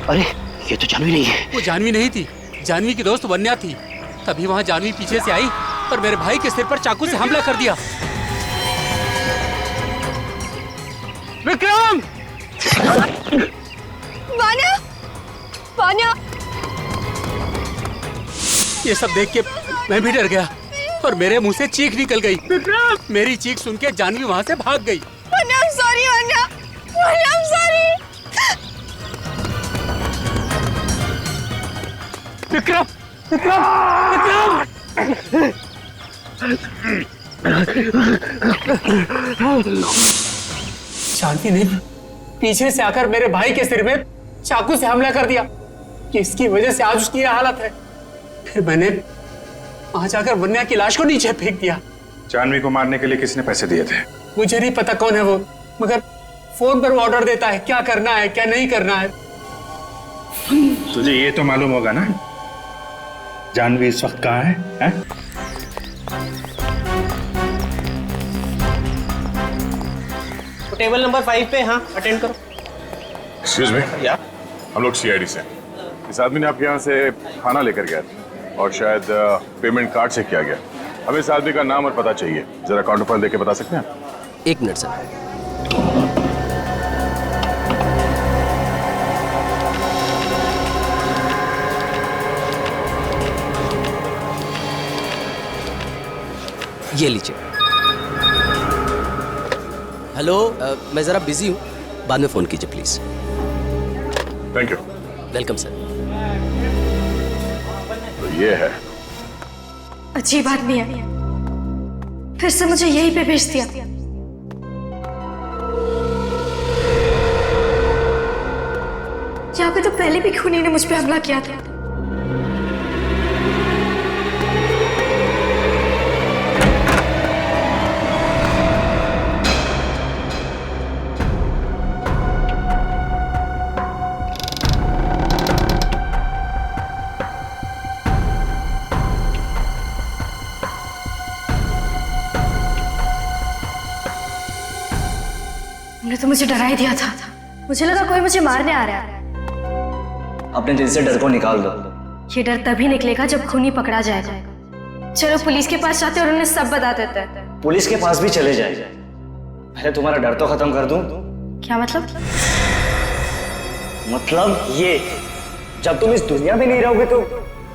अरे ये तो जानवी नहीं है। वो जानवी नहीं थी, जानवी की दोस्त वन्या थी। तभी वहां जानवी पीछे से आई और मेरे भाई के सिर पर चाकू से हमला कर दिया। विक्रम! वान्या! वान्या! ये सब देख के मैं भी डर गया और मेरे मुंह से चीख निकल गई। विक्रम! मेरी चीख सुन के जानवी वहां से भाग गई। Vanya, I'm sorry, Vanya! Vanya, I'm sorry! Vikram! Vikram! Vikram! Janvi ने पीछे से आकर मेरे भाई के सिर में चाकू से हमला कर दिया। इसकी वजह से आज उसकी यह हालत है। फिर मैंने वहां जाकर वन्या की लाश को नीचे फेंक दिया। जानवी को मारने के लिए किसने पैसे दिए थे? मुझे नहीं पता कौन है वो, मगर फोन पर वो ऑर्डर देता है क्या करना है क्या नहीं करना है। तुझे ये तो मालूम होगा ना जानवी इस वक्त कहाँ है? तो टेबल नंबर 5 पे। हाँ, अटेंड करो। एक्सक्यूज मी, या हम लोग सीआईडी से हैं। इस आदमी ने आपके यहाँ से खाना लेकर गया था और शायद पेमेंट कार्ड से किया गया। हमें इस आदमी का नाम और पता चाहिए, जरा काउंटर पर देके बता सकते हैं? 1 मिनट सर। ये लीजिए। हेलो, मैं जरा बिजी हूँ, बाद में फोन कीजिए please. Thank you. Welcome sir. तो ये है। अजीब आदमी है, फिर से मुझे यहीं पे भेज दिया। यहाँ पे तो पहले भी खूनी ने मुझ पे हमला किया था। तुमने तो मुझे डरा ही दिया था। मुझे लगा कोई मुझे मारने आ रहा है। अपने दिल से डर को निकाल दो। ये डर तभी निकलेगा जब खूनी पकड़ा जाएगा। चलो पुलिस के पास जाते और उन्हें सब बता देते हैं। पुलिस के पास भी चले जाए, पहले तुम्हारा डर तो खत्म कर दूं। क्या मतलब? मतलब ये, जब तुम इस दुनिया में नहीं रहोगे तो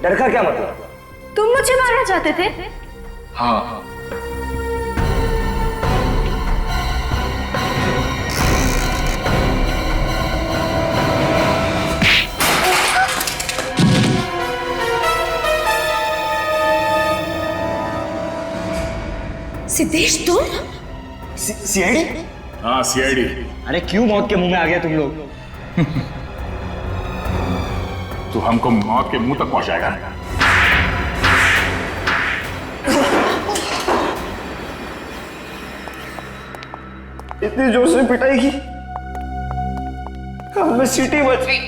डर का क्या मतलब? तुम मुझे मारना चाहते थे? हाँ। सिद्धेश तुम? सीआईडी? हाँ सीआईडी। अरे क्यों मौत के मुंह में आ गया तुम लोग? तू हमको मौत के मुंह तक पहुंचाएगा। इतनी जोर से पिटाई की, हमें सीटी बच गई।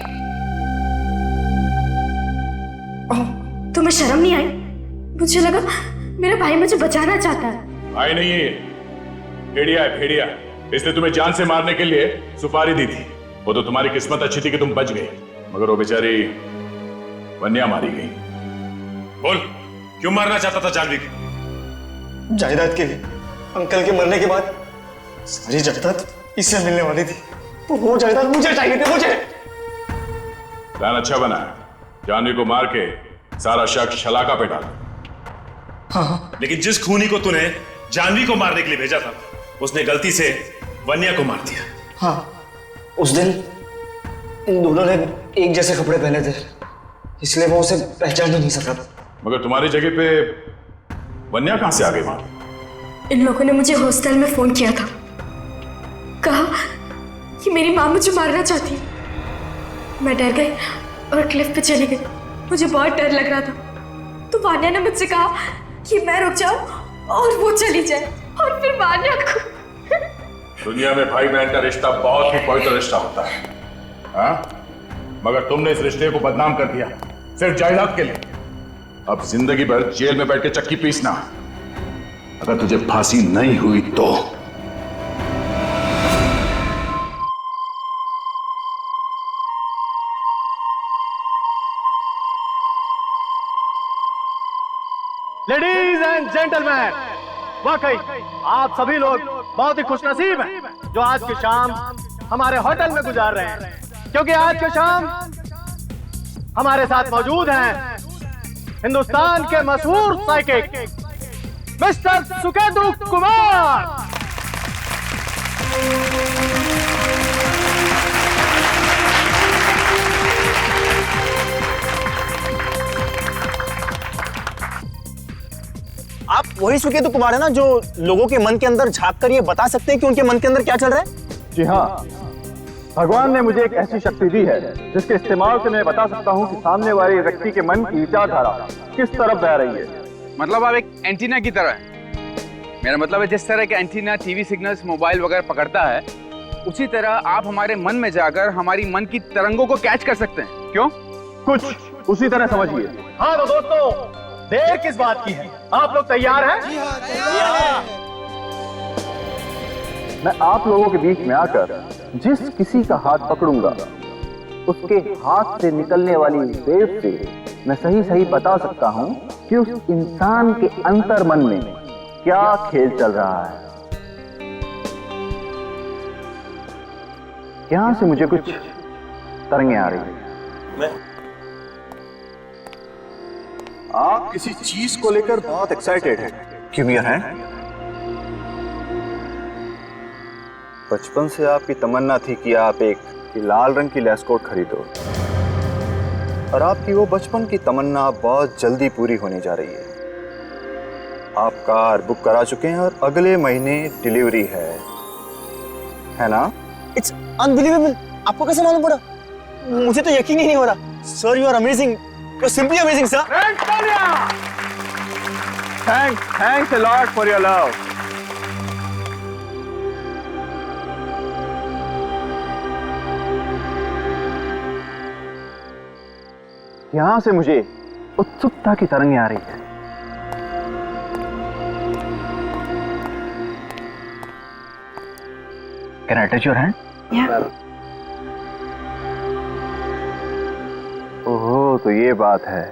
तुम्हें शर्म नहीं आई? मुझे लगा मेरा भाई मुझे बचाना चाहता है। भाई नहीं है, भेड़िया है, भेड़िया। इसने तुम्हें जान से मारने के लिए सुपारी दी थी। वो तो तुम्हारी किस्मत अच्छी थी कि तुम बच गए, मगर वो बेचारी वन्या मारी गई। बोल, क्यों मारना चाहता था जानवी को? जायदाद के लिए। अंकल के मरने के बाद सारी जायदाद इससे मिलने वाली थी, तो वो जायदाद मुझे चाहिए थी, मुझे। प्लान अच्छा बना है, जानवी को मार के सारा शक शलाका पे डाला। हाँ। लेकिन जिस खूनी को तूने जानवी को मारने के लिए भेजा था, उसने गलती से वन्या को मार दिया। हाँ, उस दिन इन दोनों ने एक जैसे कपड़े पहने थे, इसलिए वो उसे पहचान ही नहीं सका। मगर तुम्हारी जगह पे वन्या कहां से आ गई वहां? इन लोगों ने मुझे हॉस्टल में फोन किया था, कहा कि मेरी माँ मुझे मारना चाहती है। मैं डर गई और क्लिफ पे चली गई। मुझे बहुत डर लग रहा था, तो वान्या ने मुझसे कहा कि मैं रुक जाऊं और वो चली जाए, और फिर वान्या को। दुनिया में भाई बहन का रिश्ता बहुत ही पवित्र रिश्ता होता है, हाँ? मगर तुमने इस रिश्ते को बदनाम कर दिया सिर्फ जायदाद के लिए। अब जिंदगी भर जेल में बैठ के चक्की पीसना। अगर तुझे फांसी नहीं हुई तो लेडीज एंड जेंटलमैन, वाकई आप सभी लोग बहुत ही खुशनसीब हैं जो आज की शाम हमारे होटल में गुजार रहे हैं, क्योंकि आज की शाम हमारे साथ मौजूद हैं हिंदुस्तान के मशहूर साइकिक मिस्टर सुकेतु कुमार। आप वही सुकेतु कुमार है ना जो लोगों के मन के अंदर झांक कर ये बता सकते हैं कि उनके मन के अंदर क्या चल रहा है? जी हाँ, भगवान ने मुझे एक ऐसी शक्ति दी है जिसके इस्तेमाल से मैं बता सकता हूँ कि सामने वाले व्यक्ति के मन की विचारधारा किस तरफ बह रही है। मतलब आप एक एंटीना की तरह हैं। मेरा मतलब है जिस तरह के एंटीना टीवी सिग्नल्स मोबाइल वगैरह पकड़ता है, उसी तरह आप हमारे मन में जाकर हमारी मन की तरंगों को कैच कर सकते हैं। क्यों? कुछ उसी तरह समझिए। हाँ तो दोस्तों, देर किस बात की है? आप लोग तैयार हैं? मैं आप लोगों के बीच में आकर जिस किसी का हाथ पकड़ूंगा, उसके हाथ से निकलने वाली वेव से मैं सही सही बता सकता हूं कि उस इंसान के अंतर मन में क्या खेल चल रहा है। यहां से मुझे कुछ तरंगें आ रही हैं। आप किसी चीज को लेकर बहुत एक्साइटेड हैं। क्यों भी हैं? बचपन से आपकी तमन्ना थी कि आप एक लाल रंग की लेस कोट खरीदो, और आपकी वो बचपन की तमन्ना बहुत जल्दी पूरी होने जा रही है। आप कार बुक करा चुके हैं और अगले महीने डिलीवरी है ना? It's unbelievable. आपको कैसे मालूम पड़ा? मुझे तो यकीन ही नहीं हो रहा। Sir, you are amazing, you are simply amazing sir. Thanks a lot for your love. यहां से मुझे उत्सुकता की तरंगें आ रही है। Can I touch your hand? Yeah. ओहो, तो ये बात है।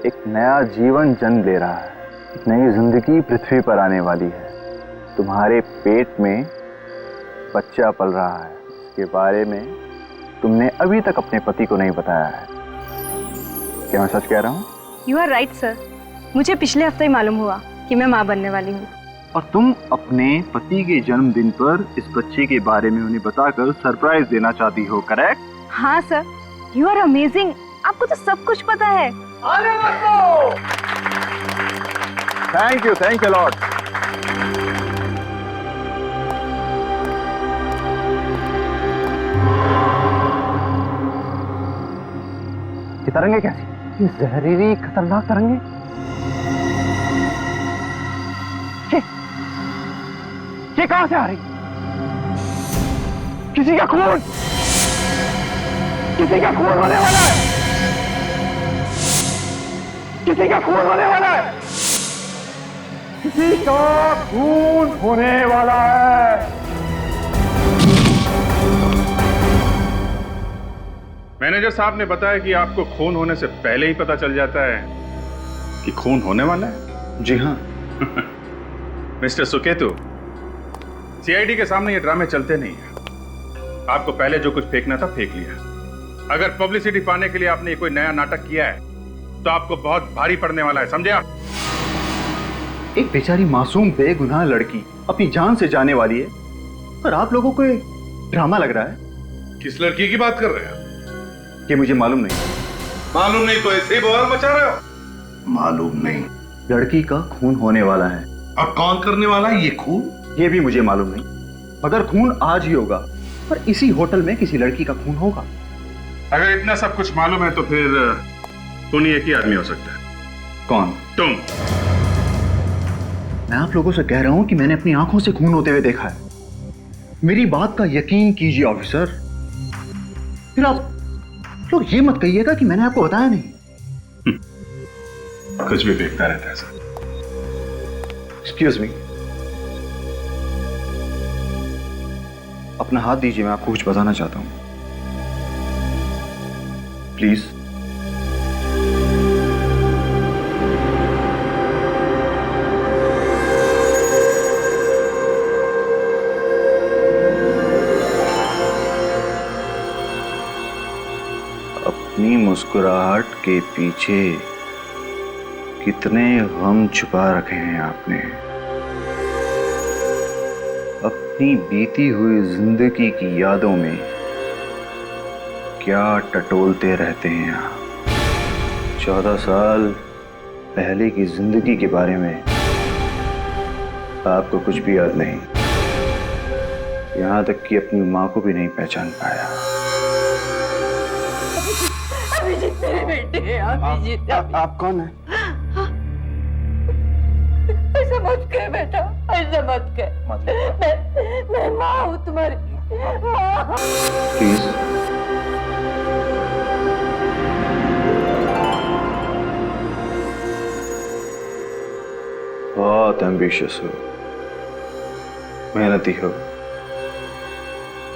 एक नया जीवन जन्म ले रहा है, एक नई जिंदगी पृथ्वी पर आने वाली है। तुम्हारे पेट में बच्चा पल रहा है, इसके बारे में तुमने अभी तक अपने पति को नहीं बताया है। क्या मैं सच कह रहा हूँ? You are right, sir. मुझे पिछले हफ्ते ही मालूम हुआ कि मैं माँ बनने वाली हूँ। और तुम अपने पति के जन्मदिन पर इस बच्चे के बारे में उन्हें बताकर सरप्राइज देना चाहती हो, करेक्ट? हाँ सर, यू आर अमेजिंग। आपको तो सब कुछ पता है। Thank you Lord. ये तरंगे कैसी? ये जहरीली खतरनाक तरंगे। ये कहां से आ रही? किसी का खून होने वाला है। किसी का खून होने वाला है। किसी का खून होने वाला है। मैनेजर साहब ने बताया कि आपको खून होने से पहले ही पता चल जाता है कि खून होने वाला है? जी हाँ। मिस्टर सुकेतु, सीआईडी के सामने ये ड्रामे चलते नहीं हैं। आपको पहले जो कुछ फेंकना था फेंक लिया। अगर पब्लिसिटी पाने के लिए आपने कोई नया नाटक किया है तो आपको बहुत भारी पड़ने वाला है, समझे आप? एक बेचारी मासूम बेगुनाह लड़की अपनी जान से जाने वाली है और आप लोगों को एक ड्रामा लग रहा है। किस लड़की की बात कर रहे हैं? ये मुझे मालूम नहीं। मालूम नहीं तो ऐसे ही बवाल मचा रहे हो? मालूम नहीं। लड़की का खून होने वाला है। अब कौन करने वाला है ये खून? ये भी मुझे मालूम नहीं, मगर खून आज ही होगा और इसी होटल में किसी लड़की का खून होगा। अगर इतना सब कुछ मालूम है तो फिर खून एक ही आदमी हो सकता है। कौन? तुम। मैं आप लोगों से कह रहा हूं कि मैंने अपनी आंखों से खून होते हुए देखा है। मेरी बात का यकीन कीजिए ऑफिसर। फिर आप लोग ये मत कहिएगा कि मैंने आपको बताया नहीं। कुछ भी देखता रहता है सर। एक्सक्यूज मी, अपना हाथ दीजिए, मैं आपको कुछ बताना चाहता हूं। प्लीज। अपनी मुस्कुराहट के पीछे कितने गम छुपा रखे हैं आपने। अपनी बीती हुई जिंदगी की यादों में क्या टटोलते रहते हैं आप। 14 साल पहले की जिंदगी के बारे में आपको कुछ भी याद नहीं, यहां तक कि अपनी मां को भी नहीं पहचान पाया। अभिजीत मेरे बेटे हैं। अभिजीत, आप कौन है? ऐसा मत कह बेटा, ऐसा मत कह। मैं माँ हूँ तुम्हारी माँ। प्लीज। बहुत एम्बिशियस हो, मेहनती हो,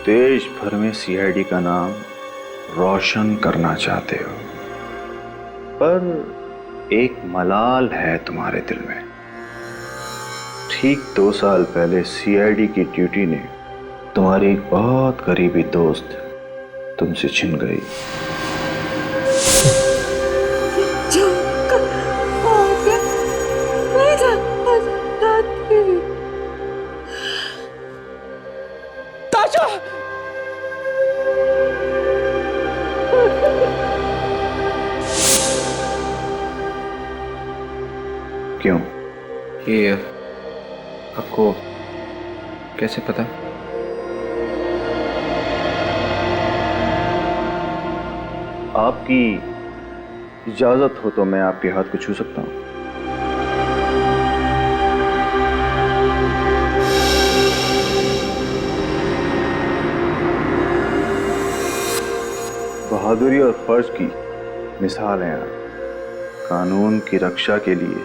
देश भर में सीआईडी का नाम रोशन करना चाहते हो, पर एक मलाल है तुम्हारे दिल में। ठीक 2 साल पहले सीआईडी की ड्यूटी ने तुम्हारी एक बहुत करीबी दोस्त तुमसे छिन गई। ताशा! क्यों? ये आपको कैसे पता? आपकी इजाजत हो तो मैं आपके हाथ को छू सकता हूं। बहादुरी और फर्ज की मिसाल है आप। कानून की रक्षा के लिए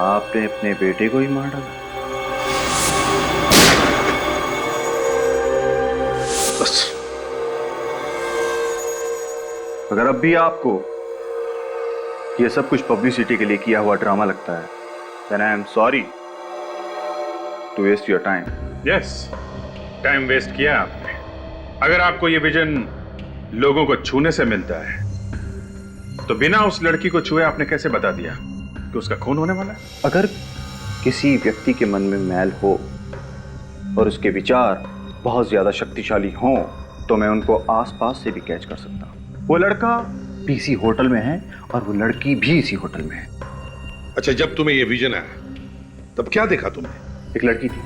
आपने अपने बेटे को ही मार डाला। बस अगर अब भी आपको यह सब कुछ पब्लिसिटी के लिए किया हुआ ड्रामा लगता है, then I am sorry to waste your time. Yes, time waste किया आपने। अगर आपको ये विजन लोगों को छूने से मिलता है तो बिना उस लड़की को छुए आपने कैसे बता दिया कि उसका खून होने वाला है? अगर किसी व्यक्ति के मन में मैल हो और उसके विचार बहुत ज्यादा शक्तिशाली हों तो मैं उनको आसपास से भी कैच कर सकता हूं। वो लड़का भी इसी होटल में है और वो लड़की भी इसी होटल में है। अच्छा, जब तुम्हें ये विजन आया तब क्या देखा तुमने? एक लड़की थी,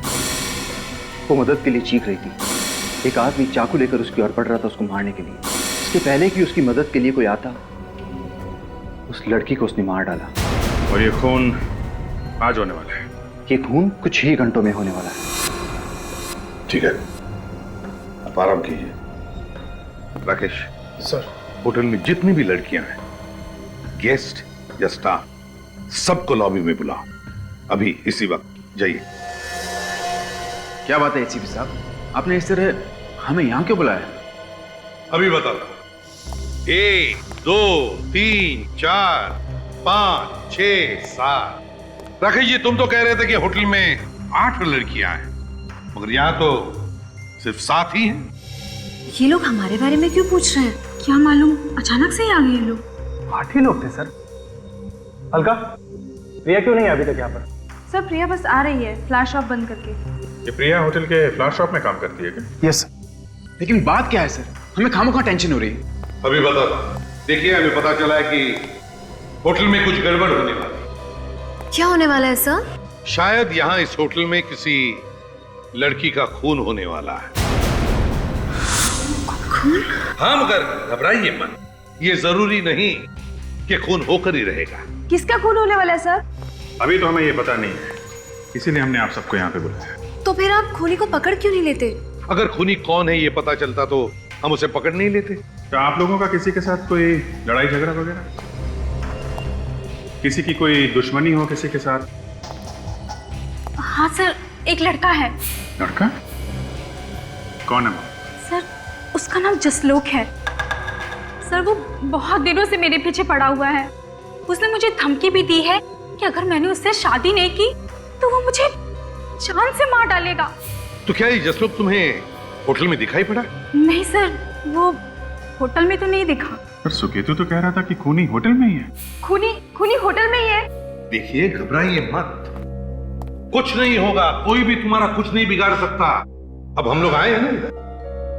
वो मदद के लिए चीख रही थी। एक आदमी चाकू लेकर उसकी ओर बढ़ रहा था उसको मारने के लिए। इसके पहले कि उसकी मदद के लिए कोई आता, उस लड़की को उसने मार डाला। और ये खून आज होने वाला है। ये खून कुछ ही घंटों में होने वाला है। ठीक है, आप आराम कीजिए। राकेश सर, होटल में जितनी भी लड़कियां हैं, गेस्ट या स्टाफ, सबको लॉबी में बुलाओ। अभी इसी वक्त जाइए। क्या बात है एसीपी साहब, आपने इस तरह हमें यहां क्यों बुलाया? अभी बताता हूं। 1 2 3 4 5, 6, 7। राकेश जी, तुम तो कह रहे थे कि होटल में 8 लड़कियां हैं, मगर यहाँ तो सिर्फ 7 ही हैं। ये लोग हमारे बारे में क्यों पूछ रहे हैं? क्या मालूम अचानक से ही आ गए ये लोग। 8 ही लोग थे सर। अलका, प्रिया क्यों नहीं है अभी तक यहाँ पर? सर प्रिया बस आ रही है फ्लैश शॉप बंद करके। ये प्रिया होटल के फ्लावर शॉप में काम करती है क्या? Yes sir. लेकिन बात क्या है सर, हमें खामोखा टेंशन हो रही है। अभी बता, देखिए हमें पता चला है कि होटल में कुछ गड़बड़ होने वाली है। क्या होने वाला है सर? शायद यहाँ इस होटल में किसी लड़की का खून होने वाला है। खून? हाँ, मगर घबराइए मत, ये जरूरी नहीं कि खून होकर ही रहेगा। किसका खून होने वाला है सर? अभी तो हमें ये पता नहीं है, इसीलिए हमने आप सबको यहाँ पे बुलाया। तो फिर आप खूनी को पकड़ क्यों नहीं लेते? अगर खूनी कौन है ये पता चलता तो हम उसे पकड़ नहीं लेते। तो आप लोगों का किसी के साथ कोई लड़ाई झगड़ा वगैरह, किसी की कोई दुश्मनी हो किसी के साथ? हाँ सर, एक लड़का है। लड़का? कौन है वो? सर उसका नाम जसलोक है। सर वो बहुत दिनों से मेरे पीछे पड़ा हुआ है। उसने मुझे धमकी भी दी है कि अगर मैंने उससे शादी नहीं की तो वो मुझे जान से मार डालेगा। तो क्या ये जसलोक तुम्हें होटल में दिखाई पड़ा? नहीं सर, वो होटल में तो नहीं दिखा। पर सुकेतु तो कह रहा था कि खूनी होटल में ही है। खूनी होटल में ही है। देखिए, घबराइए मत, कुछ नहीं होगा, कोई भी तुम्हारा कुछ नहीं बिगाड़ सकता। अब हम लोग आए हैं ना।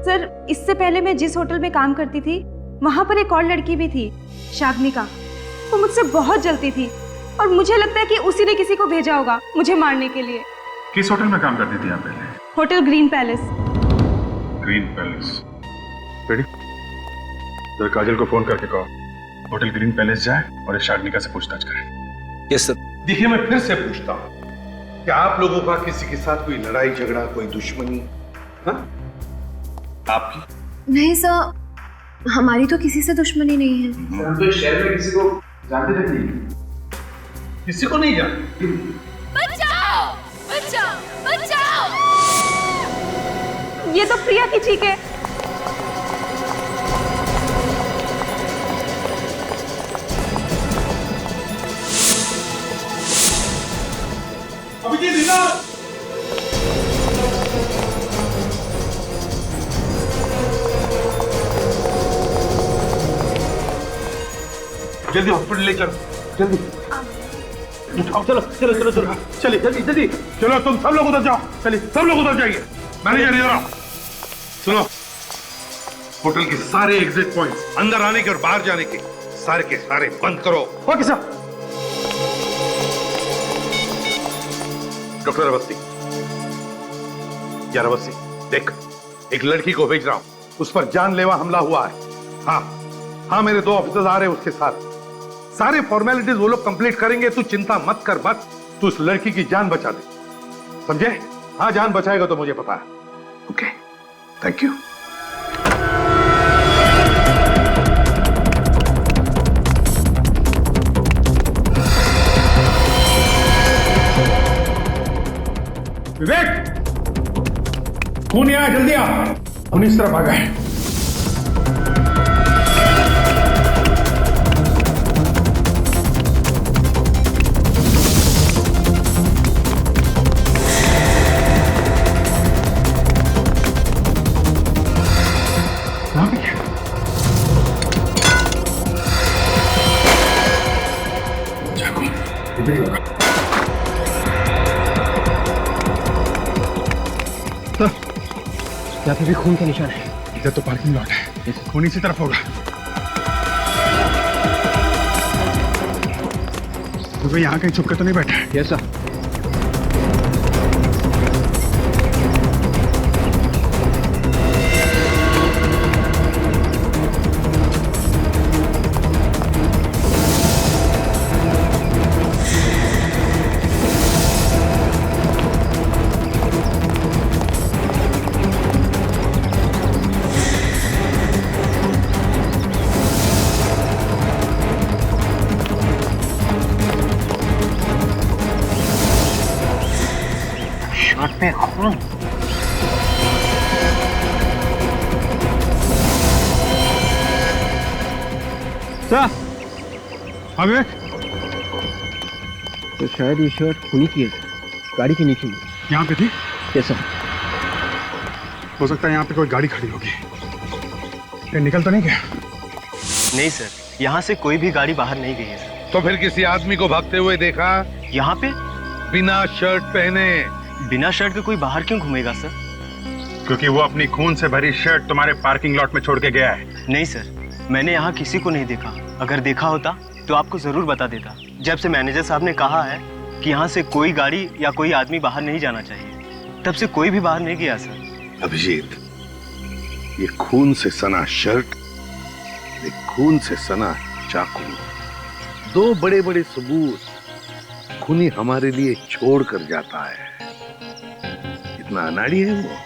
सर इससे पहले मैं जिस होटल में काम करती थी वहां पर एक और लड़की भी थी, शाग्निका। वो मुझसे बहुत जलती थी और मुझे लगता है कि उसी ने किसी को भेजा होगा मुझे मारने के लिए। किस होटल में काम करती थी आप पहले? Hotel green palace. Green palace. बेटी, तो काजल को फोन करके कहो होटल ग्रीन पैलेस जाए और इस शाग्निका से पूछताछ करें। Yes sir. देखिए, मैं फिर से पूछता हूँ, क्या आप लोगों का किसी के साथ कोई लड़ाई झगड़ा, कोई दुश्मनी? हाँ? आपकी? नहीं सर, हमारी तो किसी से दुश्मनी नहीं है। हम तो शहर में किसी को जानते तक नहीं। किसी को नहीं जानते? बचाओ! बचाओ! बचाओ! ये तो प्रिया की चीख है। अभिजीत इधर! जल्दी हॉस्पिटल ले चलो, जल्दी उठाओ। चलो चलो चलो चलो, चलिए जल्दी जल्दी चलो। तुम सब लोग उधर जाओ, चलिए सब लोग उधर जाइए। मैनेजर इधर आओ। सुनो, होटल के सारे एग्जिट पॉइंट्स, अंदर आने के और बाहर जाने के सारे बंद करो। Okay sir. डॉक्टर अवस्थी, यार अवस्थी, देख, एक लड़की को भेज रहा हूं, उस पर जानलेवा हमला हुआ है। हाँ, मेरे 2 ऑफिसर्स आ रहे हैं उसके साथ। सारे फॉर्मेलिटीज वो लोग कंप्लीट करेंगे, तू चिंता मत कर, तू उस लड़की की जान बचा दे, समझे? हाँ, जान बचाएगा तो मुझे पता है। Okay, thank you. विवेक, खूनी आ, जल्दी आ। खून इस तरफ आ गए। यहाँ पे भी खून का निशान है। इधर तो पार्किंग लॉट है, खून इसी तरफ होगा। तो यहाँ कहीं छुप के तो नहीं बैठा है? Yes sir. पे खून। सर, हाँ विवेक, तो शायद ये शर्ट खूनी की है, गाड़ी के नीचे। यहाँ पे थी? Yes sir. हो सकता है यहाँ पे कोई गाड़ी खड़ी होगी। ये निकल तो नहीं गया? नहीं सर, यहाँ से कोई भी गाड़ी बाहर नहीं गई है सर। तो फिर किसी आदमी को भागते हुए देखा? यहाँ पे बिना शर्ट पहने। बिना शर्ट के कोई बाहर क्यों घूमेगा सर? क्योंकि वो अपनी खून से भरी शर्ट तुम्हारे पार्किंग लॉट में छोड़ के गया है। नहीं सर, मैंने यहाँ किसी को नहीं देखा। अगर देखा होता तो आपको जरूर बता देता। जब से मैनेजर साहब ने कहा है कि यहाँ से कोई गाड़ी या कोई आदमी बाहर नहीं जाना चाहिए, तब से कोई भी बाहर नहीं गया सर। अभिजीत, ये खून से सना शर्ट, ये खून से सना चाकू, दो बड़े बड़े सबूत खूनी हमारे लिए छोड़ कर जाता है। इतना अनाड़ी है वो,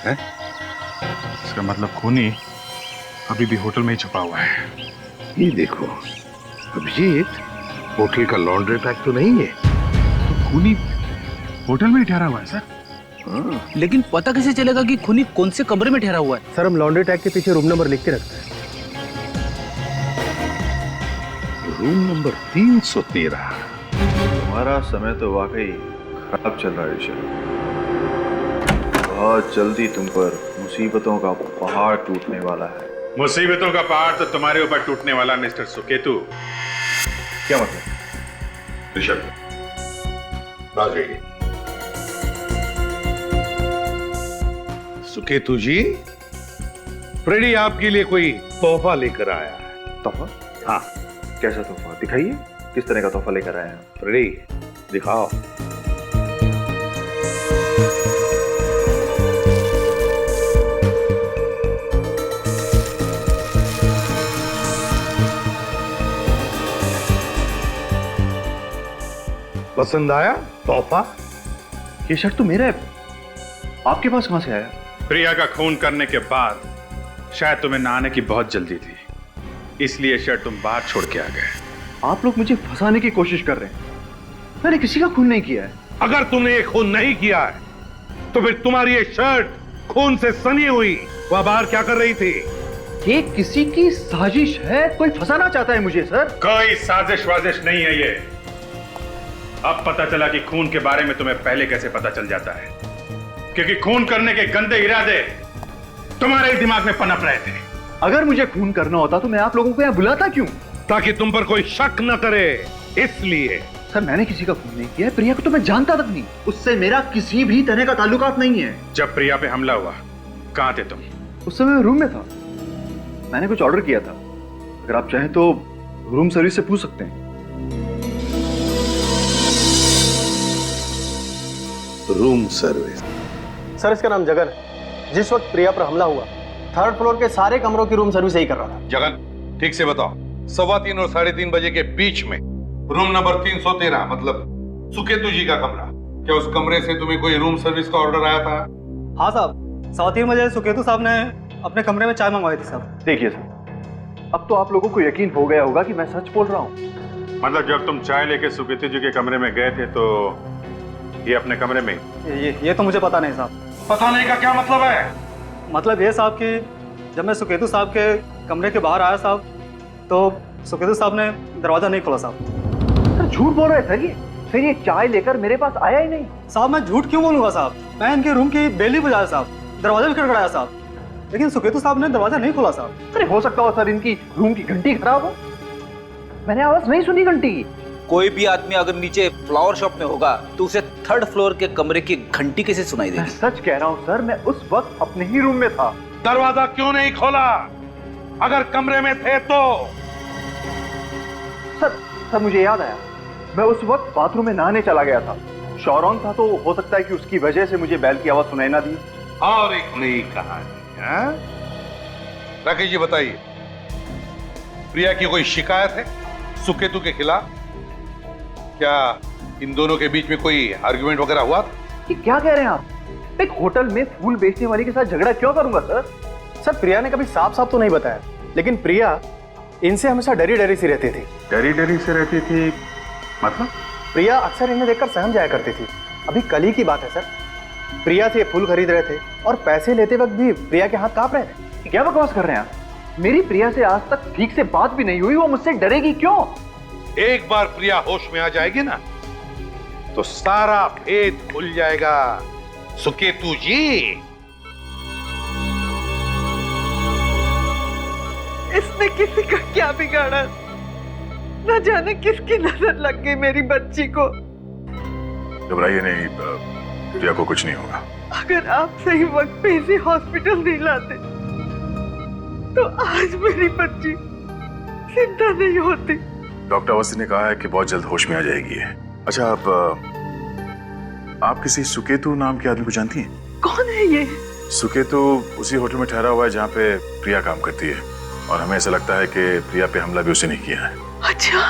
है? इसका मतलब खूनी अभी भी होटल में ही छुपा हुआ है। ये देखो अभिजीत, होटल का लॉन्ड्री टैग तो नहीं है। तो खूनी होटल में ही ठहरा हुआ है सर। लेकिन पता कैसे चलेगा कि खूनी कौन से कमरे में ठहरा हुआ है? सर, हम लॉन्ड्री टैग के पीछे रूम नंबर लिख के रखते हैं। Room number 313। तुम्हारा समय तो वाकई खराब चल रहा है ऋषभ। बहुत जल्दी तुम पर मुसीबतों का पहाड़ टूटने वाला है। मुसीबतों का पहाड़ तो तुम्हारे ऊपर टूटने वाला मिस्टर सुकेतु। क्या मतलब? ऋषभ, राजे, सुकेतु जी, फ्रेडी आपके लिए कोई तोहफा लेकर आया है। तोहफा? हाँ। कैसा तोहफा? दिखाइए, किस तरह का तोहफा लेकर आया है? फ्रेडी, दिखाओ। पसंद आया तोहफा? ये शर्ट तो मेरा है, आपके पास कहां से आया? प्रिया का खून करने के बाद शायद तुम्हें नहाने की बहुत जल्दी थी, इसलिए शर्ट तुम बाहर छोड़ के आ गए। आप लोग मुझे फंसाने की कोशिश कर रहे हैं। मैंने किसी का खून नहीं किया है। अगर तुमने ये खून नहीं किया है तो फिर तुम्हारी ये शर्ट खून से सनी हुई वह बाहर क्या कर रही थी? ये किसी की साजिश है, कोई फंसाना चाहता है मुझे सर। कोई साजिश वाजिश नहीं है ये। अब पता चला कि खून के बारे में तुम्हें पहले कैसे पता चल जाता है, क्योंकि खून करने के गंदे इरादे तुम्हारे ही दिमाग में पनप रहे थे। अगर मुझे खून करना होता तो मैं आप लोगों को यहाँ बुलाता क्यों? ताकि तुम पर कोई शक न करे, इसलिए। सर, मैंने किसी का खून नहीं किया है। प्रिया को तो मैं जानता तक नहीं, उससे मेरा किसी भी तरह का ताल्लुकात नहीं है। जब प्रिया पे हमला हुआ कहाँ थे तुम? उस समय मैं रूम में था, मैंने कुछ ऑर्डर किया था। अगर आप चाहें तो रूम सर्विस से पूछ सकते हैं। Room service? सर, इसका नाम जगन है। जिस वक्त प्रिया पर हमला हुआ, 3rd फ्लोर के सारे कमरों की रूम सर्विस यही कर रहा था। जगन, ठीक से बताओ, 3:15 और 3:30 बजे के बीच में रूम नंबर 313, मतलब सुकेतु जी का कमरा, क्या उस कमरे से तुम्हें कोई रूम सर्विस का ऑर्डर आया था? हाँ साहब, 3:15 बजे सुकेतु साहब ने अपने कमरे में चाय मंगवाई थी साहब। देखिए सर, अब तो आप लोगों को यकीन हो गया होगा कि मैं सच बोल रहा हूँ। मतलब जब तुम चाय लेके सुकेतु जी के कमरे में गए थे तो ये अपने कमरे में? ये तो मुझे पता नहीं साहब। पता नहीं का क्या मतलब है? मतलब ये साहब कि जब मैं सुकेतु साहब के कमरे के बाहर आया साहब, तो सुकेतु साहब ने दरवाजा नहीं खोला साहब। सर, झूठ बोल रहे सर ये। फिर ये चाय लेकर मेरे पास आया ही नहीं। साहब, मैं झूठ क्यों बोलूंगा साहब? मैं इनके रूम की बेली बजाया साहब, दरवाजा भी खड़खड़ाया साहब, लेकिन सुकेतु साहब ने दरवाजा नहीं खोला साहब। अरे हो सकता हो सर इनकी रूम की घंटी खराब हो, मैंने आवाज नहीं सुनी घंटी की। कोई भी आदमी अगर नीचे फ्लावर शॉप में होगा तो उसे 3rd फ्लोर के कमरे की घंटी कैसे सुनाई देगी? मैं सच कह रहा हूँ सर, मैं उस वक्त अपने ही रूम में था। दरवाजा क्यों नहीं खोला अगर कमरे में थे तो? सर मुझे याद आया, मैं उस वक्त बाथरूम में नहाने चला गया था। शौरॉन था तो हो सकता है कि उसकी वजह से मुझे बैल की आवाज सुनाई ना दी। और एक नई कहानी है। राकेश जी बताइए, प्रिया की कोई शिकायत है सुकेतु के खिलाफ? क्या इन दोनों के बीच में कोई आर्गुमेंट वगैरह हुआ था? कि क्या कह रहे हैं आप? एक होटल में फूल बेचने वाली के साथ झगड़ा क्यों करूंगा सर? सर, प्रिया ने कभी साफ साफ तो नहीं बताया, लेकिन प्रिया इनसे हमेशा डरी डरी सी रहती थी। डरी डरी से रहती थी मतलब? प्रिया अक्सर इन्हें देखकर सहम जाया करती थी। अभी कल ही की बात है सर, प्रिया से फूल खरीद रहे थे और पैसे लेते वक्त भी प्रिया के हाथ कांप रहे थे। क्या बकवास कर रहे हैं आप? मेरी प्रिया से आज तक ठीक से बात भी नहीं हुई, वो मुझसे डरेगी क्यों? एक बार प्रिया होश में आ जाएगी ना, तो सारा भेद खुल जाएगा सुकेतु जी। इसने किसी का क्या बिगाड़ा? न जाने किसकी नजर लग गई मेरी बच्ची को। घबराइए नहीं, प्रिया को कुछ नहीं होगा। अगर आप सही वक्त पे इसे हॉस्पिटल नहीं लाते तो आज मेरी बच्ची जिंदा नहीं होती। डॉक्टर अवस्थी ने कहा है कि बहुत जल्द होश में आ जाएगी। अच्छा, आप किसी सुकेतु नाम के आदमी को जानती हैं? कौन है ये? सुकेतु उसी होटल में ठहरा हुआ है जहाँ पे प्रिया काम करती है, और हमें ऐसा लगता है कि प्रिया पे हमला भी उसे नहीं किया है। अच्छा।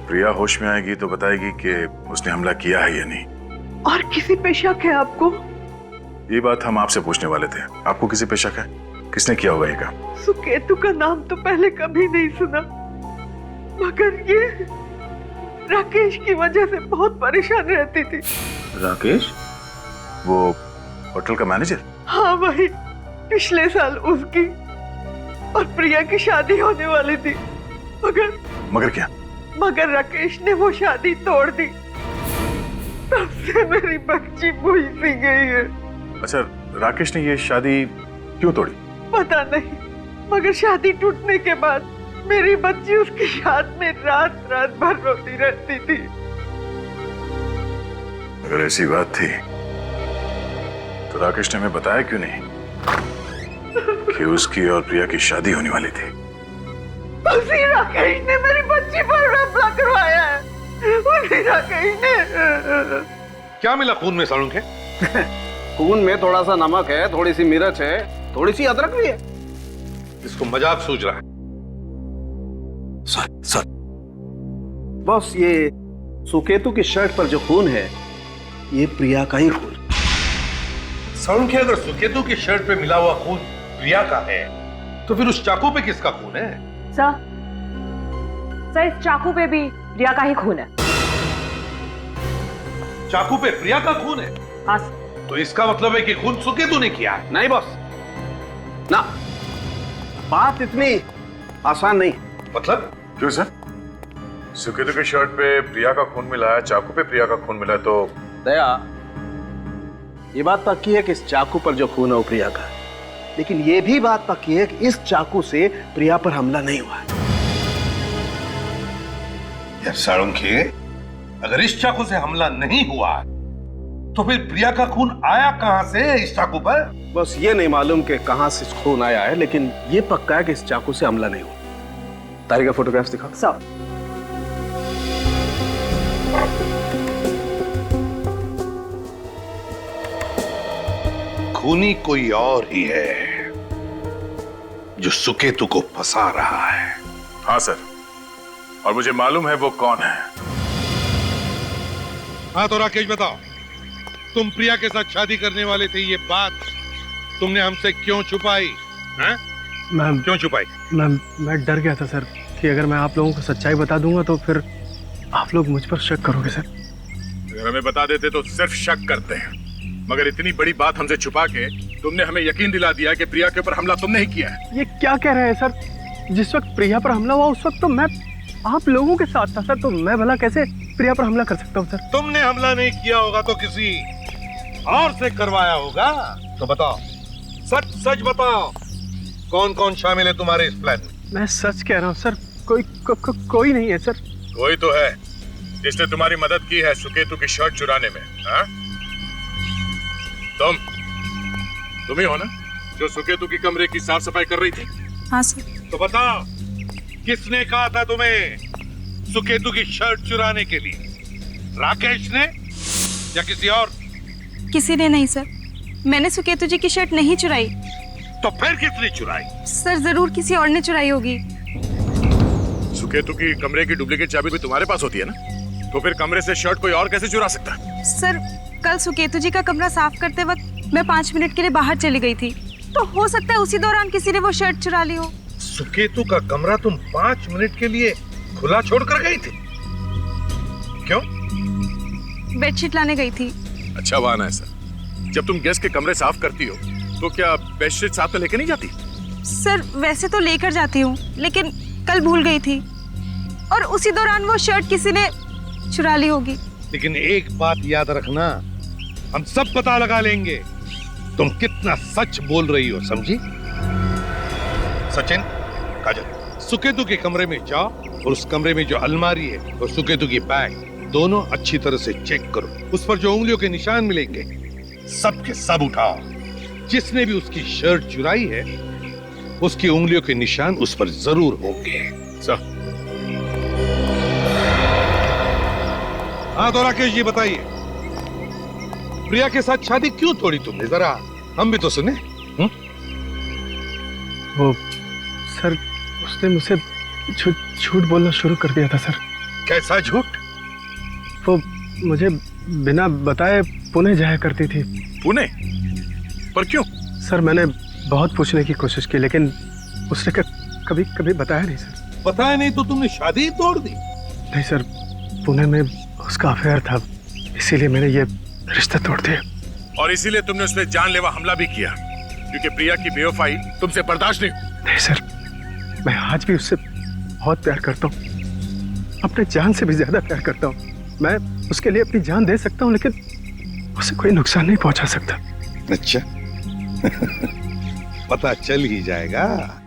प्रिया होश में आएगी तो बताएगी कि उसने हमला किया है या नहीं। और किसी पे शक है आपको? ये बात हम आपसे पूछने वाले थे। आपको किसी पे शक है? किसने किया होगा ये काम? सुकेतु का नाम तो पहले कभी नहीं सुना, मगर ये राकेश की वजह से बहुत परेशान रहती थी। राकेश? वो होटल का मैनेजर? हाँ वही। पिछले साल उसकी और प्रिया की शादी होने वाली थी, मगर क्या? मगर राकेश ने वो शादी तोड़ दी। तब से मेरी बच्ची भूल सी गई है। अच्छा, राकेश ने ये शादी क्यों तोड़ी? पता नहीं, मगर शादी टूटने के बाद मेरी बच्ची उसकी याद में रात रात भर रोती रहती थी। अगर ऐसी बात थी तो राकेश ने हमें बताया क्यों नहीं कि उसकी और प्रिया की शादी होने वाली थी? उसी राकेश ने मेरी बच्ची पर हमला करवाया है। उसी राकेश ने। क्या मिला खून में सालुंखे? खून में थोड़ा सा नमक है, थोड़ी सी मिर्च है, थोड़ी सी अदरक भी है। इसको मजाक सूझ रहा है। सर बॉस, ये सुकेतु की शर्ट पर जो खून है ये प्रिया का ही खून। सालुंखे, अगर सुकेतु की शर्ट पे मिला हुआ खून प्रिया का है तो फिर उस चाकू पे किसका खून है? सर इस चाकू पे भी प्रिया का ही खून है। चाकू पे प्रिया का खून है? हाँ। तो इसका मतलब है कि खून सुकेतु ने किया है? नहीं बॉस, ना, बात इतनी आसान नहीं। मतलब? क्यों सर? सुकेतु की शर्ट पे प्रिया का खून मिला है, चाकू पे प्रिया का खून मिला है, तो दया, ये बात पक्की है कि इस चाकू पर जो खून है वो प्रिया का है, लेकिन ये भी बात पक्की है कि इस चाकू से प्रिया पर हमला नहीं हुआ है। यार सालुंखे, अगर इस चाकू से हमला नहीं हुआ तो फिर प्रिया का खून आया कहां से इस चाकू पर? बस ये नहीं मालूम कि कहां से खून आया है, लेकिन ये पक्का है कि इस चाकू से हमला नहीं हुआ। तारी का फोटोग्राफ्स दिखाओ। सर खूनी कोई और ही है जो सुकेतु को फंसा रहा है। हाँ सर, और मुझे मालूम है वो कौन है। हाँ तो राकेश बताओ, तुम प्रिया के साथ शादी करने वाले थे, ये बात तुमने हमसे क्यों छुपाई? हैं? मैम क्यों छुपाई? मैं डर गया था सर कि अगर मैं आप लोगों को सच्चाई बता दूंगा तो फिर आप लोग मुझ पर शक करोगे सर। अगर हमें बता देते तो सिर्फ शक करते हैं, मगर इतनी बड़ी बात हमसे छुपा के तुमने हमें यकीन दिला दिया कि प्रिया के ऊपर हमला तुमने ही किया है। ये क्या कह रहे हैं सर? जिस वक्त प्रिया पर हमला हुआ उस वक्त तो मैं आप लोगों के साथ था सर, तो मैं भला कैसे प्रिया पर हमला कर सकता हूँ सर? तुमने हमला नहीं किया होगा तो किसी और से करवाया होगा। तो बताओ, सच सच बताओ, कौन कौन शामिल है तुम्हारे इस प्लान में? मैं सच कह रहा हूँ सर, कोई नहीं है सर। कोई तो है जिसने तुम्हारी मदद की है सुकेतु की शर्ट चुराने में। हाँ? तुम ही हो ना जो सुकेतु की कमरे की साफ सफाई कर रही थी? हाँ सर। तो बताओ, किसने कहा था तुम्हें सुकेतु की शर्ट चुराने के लिए? राकेश ने या किसी और? किसी ने नहीं सर, मैंने सुकेतु जी की शर्ट नहीं चुराई। तो फिर किसने चुराई? सर जरूर किसी और ने चुराई होगी। सुकेतु की कमरे की डुप्लीकेट चाबी भी तुम्हारे पास होती है ना, तो फिर कमरे से शर्ट कोई और कैसे चुरा सकता है? सर कल सुकेतु जी का कमरा साफ करते वक्त मैं 5 मिनट के लिए बाहर चली गई थी, तो हो सकता है उसी दौरान किसी ने वो शर्ट चुरा ली हो। सुकेतु का कमरा तुम 5 मिनट के लिए खुला छोड़कर गई थी? क्यों? बेडशीट लाने गई थी। अच्छा बहाना है सर। जब तुम गेस्ट के कमरे साफ करती हो तो क्या बेडशीट साथ में लेकर नहीं जाती? सर वैसे तो लेकर जाती हूँ, लेकिन कल भूल गई थी और उसी दौरान वो शर्ट किसी ने चुरा ली होगी। लेकिन एक बात याद रखना, हम सब पता लगा लेंगे तुम कितना सच बोल रही हो, समझी? सचिन, काजल, सुकेतु के कमरे में जाओ और उस कमरे में जो अलमारी है और सुकेतु की बैग दोनों अच्छी तरह से चेक करो। उस पर जो उंगलियों के निशान मिलेंगे सब के सब उठाओ। जिसने भी उसकी शर्ट चुराई है उसकी उंगलियों के निशान उस पर जरूर होंगे। सर। हाँ तो राकेश जी बताइए, प्रिया के साथ शादी क्यों तोड़ी तुमने? जरा हम भी तो सुने। वो सर, उसने मुझसे झूठ बोलना शुरू कर दिया था सर। कैसा झूठ? वो मुझे बिना बताए पुणे जाया करती थी। पुणे? पर क्यों? सर मैंने बहुत पूछने की कोशिश की लेकिन उसने कभी कभी बताया नहीं सर। बताया नहीं तो तुमने शादी ही तोड़ दी? नहीं सर, पुणे में उसका अफेयर था, इसीलिए मैंने ये रिश्ता तोड़ दिया। और इसीलिए तुमने उस पर जानलेवा हमला भी किया, क्योंकि प्रिया की बेवफाई तुमसे बर्दाश्त नहीं सर, मैं आज भी उससे बहुत प्यार करता हूँ, अपने जान से भी ज्यादा प्यार करता हूँ। मैं उसके लिए अपनी जान दे सकता हूँ लेकिन उसे कोई नुकसान नहीं पहुंचा सकता। अच्छा पता चल ही जाएगा।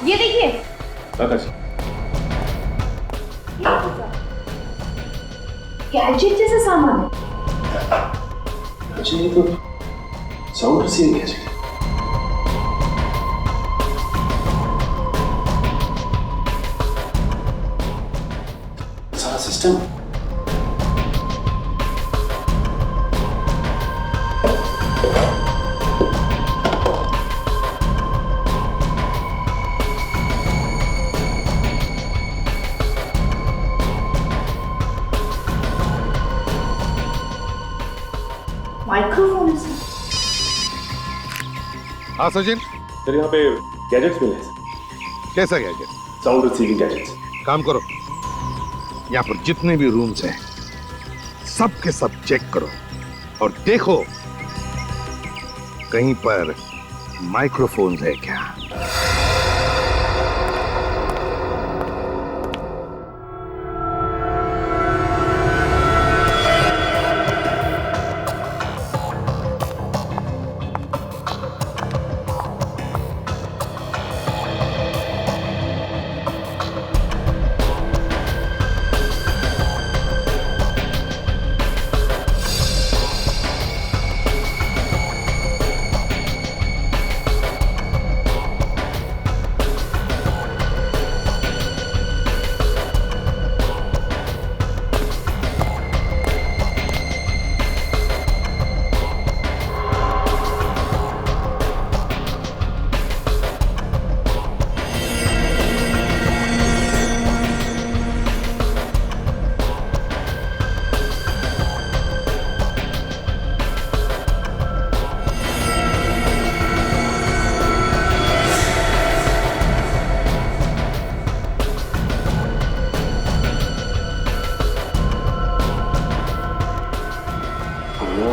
ये देखिए गैजेट जैसा सामान है। अच्छा ये तो साउंड रिसीविंग गैजेट है। सारा सिस्टम माइक्रोफोन। हाँ सचिन, सर यहाँ पे गैजेट्स मिले हैं सर। कैसा गैजेट? Sound receiving gadgets. काम करो, यहाँ पर जितने भी रूम्स हैं सब के सब चेक करो और देखो कहीं पर माइक्रोफोन्स है क्या।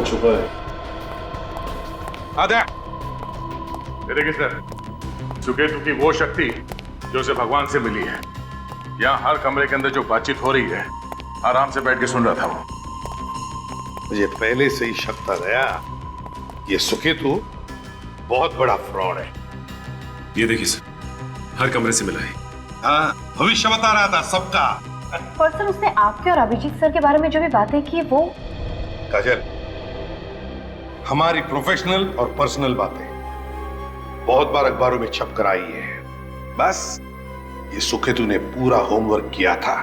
छुपा है। आधा ये देखिए सर, सुकेतु की वो शक्ति जो उसे भगवान से मिली है। यहाँ हर कमरे के अंदर जो बातचीत हो रही है आराम से बैठ के सुन रहा था वो। मुझे पहले से ही शक था गया ये सुकेतु बहुत बड़ा फ्रॉड है। ये देखिए सर, हर कमरे से मिला है। हाँ, भविष्य बता रहा था सबका। पर सर उसने आपके और अभिजीत सर के बारे में जो भी बातें की वो। काजल, हमारी प्रोफेशनल और पर्सनल बातें बहुत बार अखबारों में छप कर आई है। बस ये सुकेतु ने पूरा होमवर्क किया था,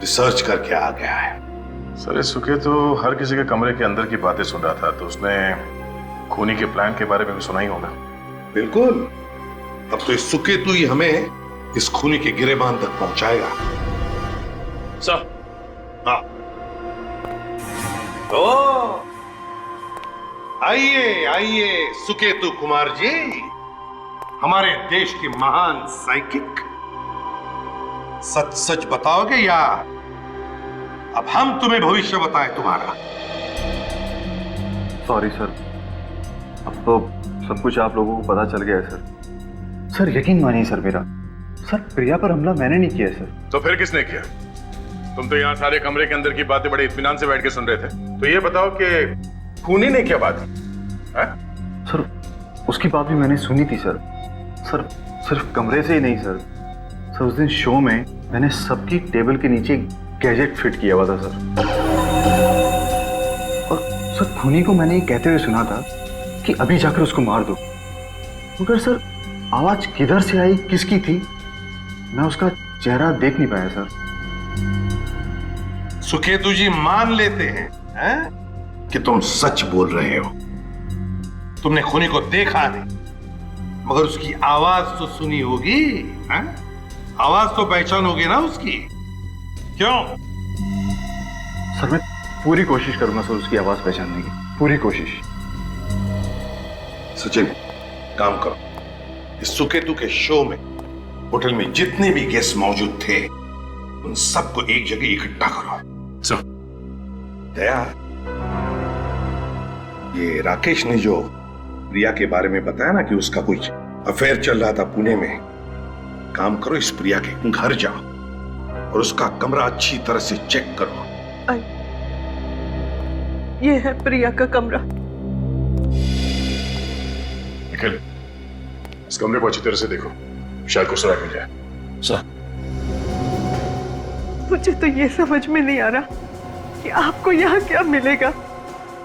रिसर्च करके आ गया है। सर सुकेतु हर किसी के कमरे के अंदर की बातें सुन रहा था, तो उसने खूनी के प्लान के बारे में भी सुना ही होगा। बिल्कुल, अब तो इस सुकेतु ही हमें इस खूनी के गिरेबान तक पहुंचाएगा। सर, हाँ ओ, आइए आइए सुकेतु कुमार जी, हमारे देश के महान साइकिक। सच सच बताओगे या अब हम तुम्हें भविष्य बताएं तुम्हारा? सॉरी सर, अब तो सब कुछ आप लोगों को पता चल गया है सर। सर यकीन मानिए सर मेरा, सर प्रिया पर हमला मैंने नहीं किया सर। तो फिर किसने किया? तुम तो यहाँ सारे कमरे के अंदर की बातें बड़े इत्मीनान से बैठ के सुन रहे थे, तो ये बताओ कि खूनी ने क्या बात है? सर उसकी बात भी मैंने सुनी थी सर। सर सिर्फ कमरे से ही नहीं सर, सर उस दिन शो में मैंने सबकी टेबल के नीचे गैजेट फिट किया हुआ था सर। और सर खूनी को मैंने ये कहते हुए सुना था कि अभी जाकर उसको मार दो, मगर सर आवाज किधर से आई, किसकी थी, मैं उसका चेहरा देख नहीं पाया सर। सुकेतु जी मान लेते हैं कि तुम सच बोल रहे हो। तुमने खूनी को देखा नहीं, मगर उसकी आवाज तो सुनी होगी, हैं? आवाज तो पहचानोगे ना उसकी, क्यों? सर मैं पूरी कोशिश करूंगा सर उसकी आवाज पहचानने की, पूरी कोशिश। सचिन, काम करो, इस सुकेतु के शो में होटल में जितने भी गेस्ट मौजूद थे उन सबको एक जगह इकट्ठा करो। दया, ये राकेश ने जो प्रिया के बारे में बताया ना कि उसका कुछ अफेयर चल रहा था पुणे में, काम करो, इस प्रिया के घर जाओ और उसका कमरा अच्छी तरह से चेक करो। ये है प्रिया का कमरा। निखिल, इस कमरे को अच्छी तरह से देखो, शायद कुछ सुराग मिल जाए। सर, मुझे तो ये समझ में नहीं आ रहा कि आपको यहाँ क्या मिलेगा।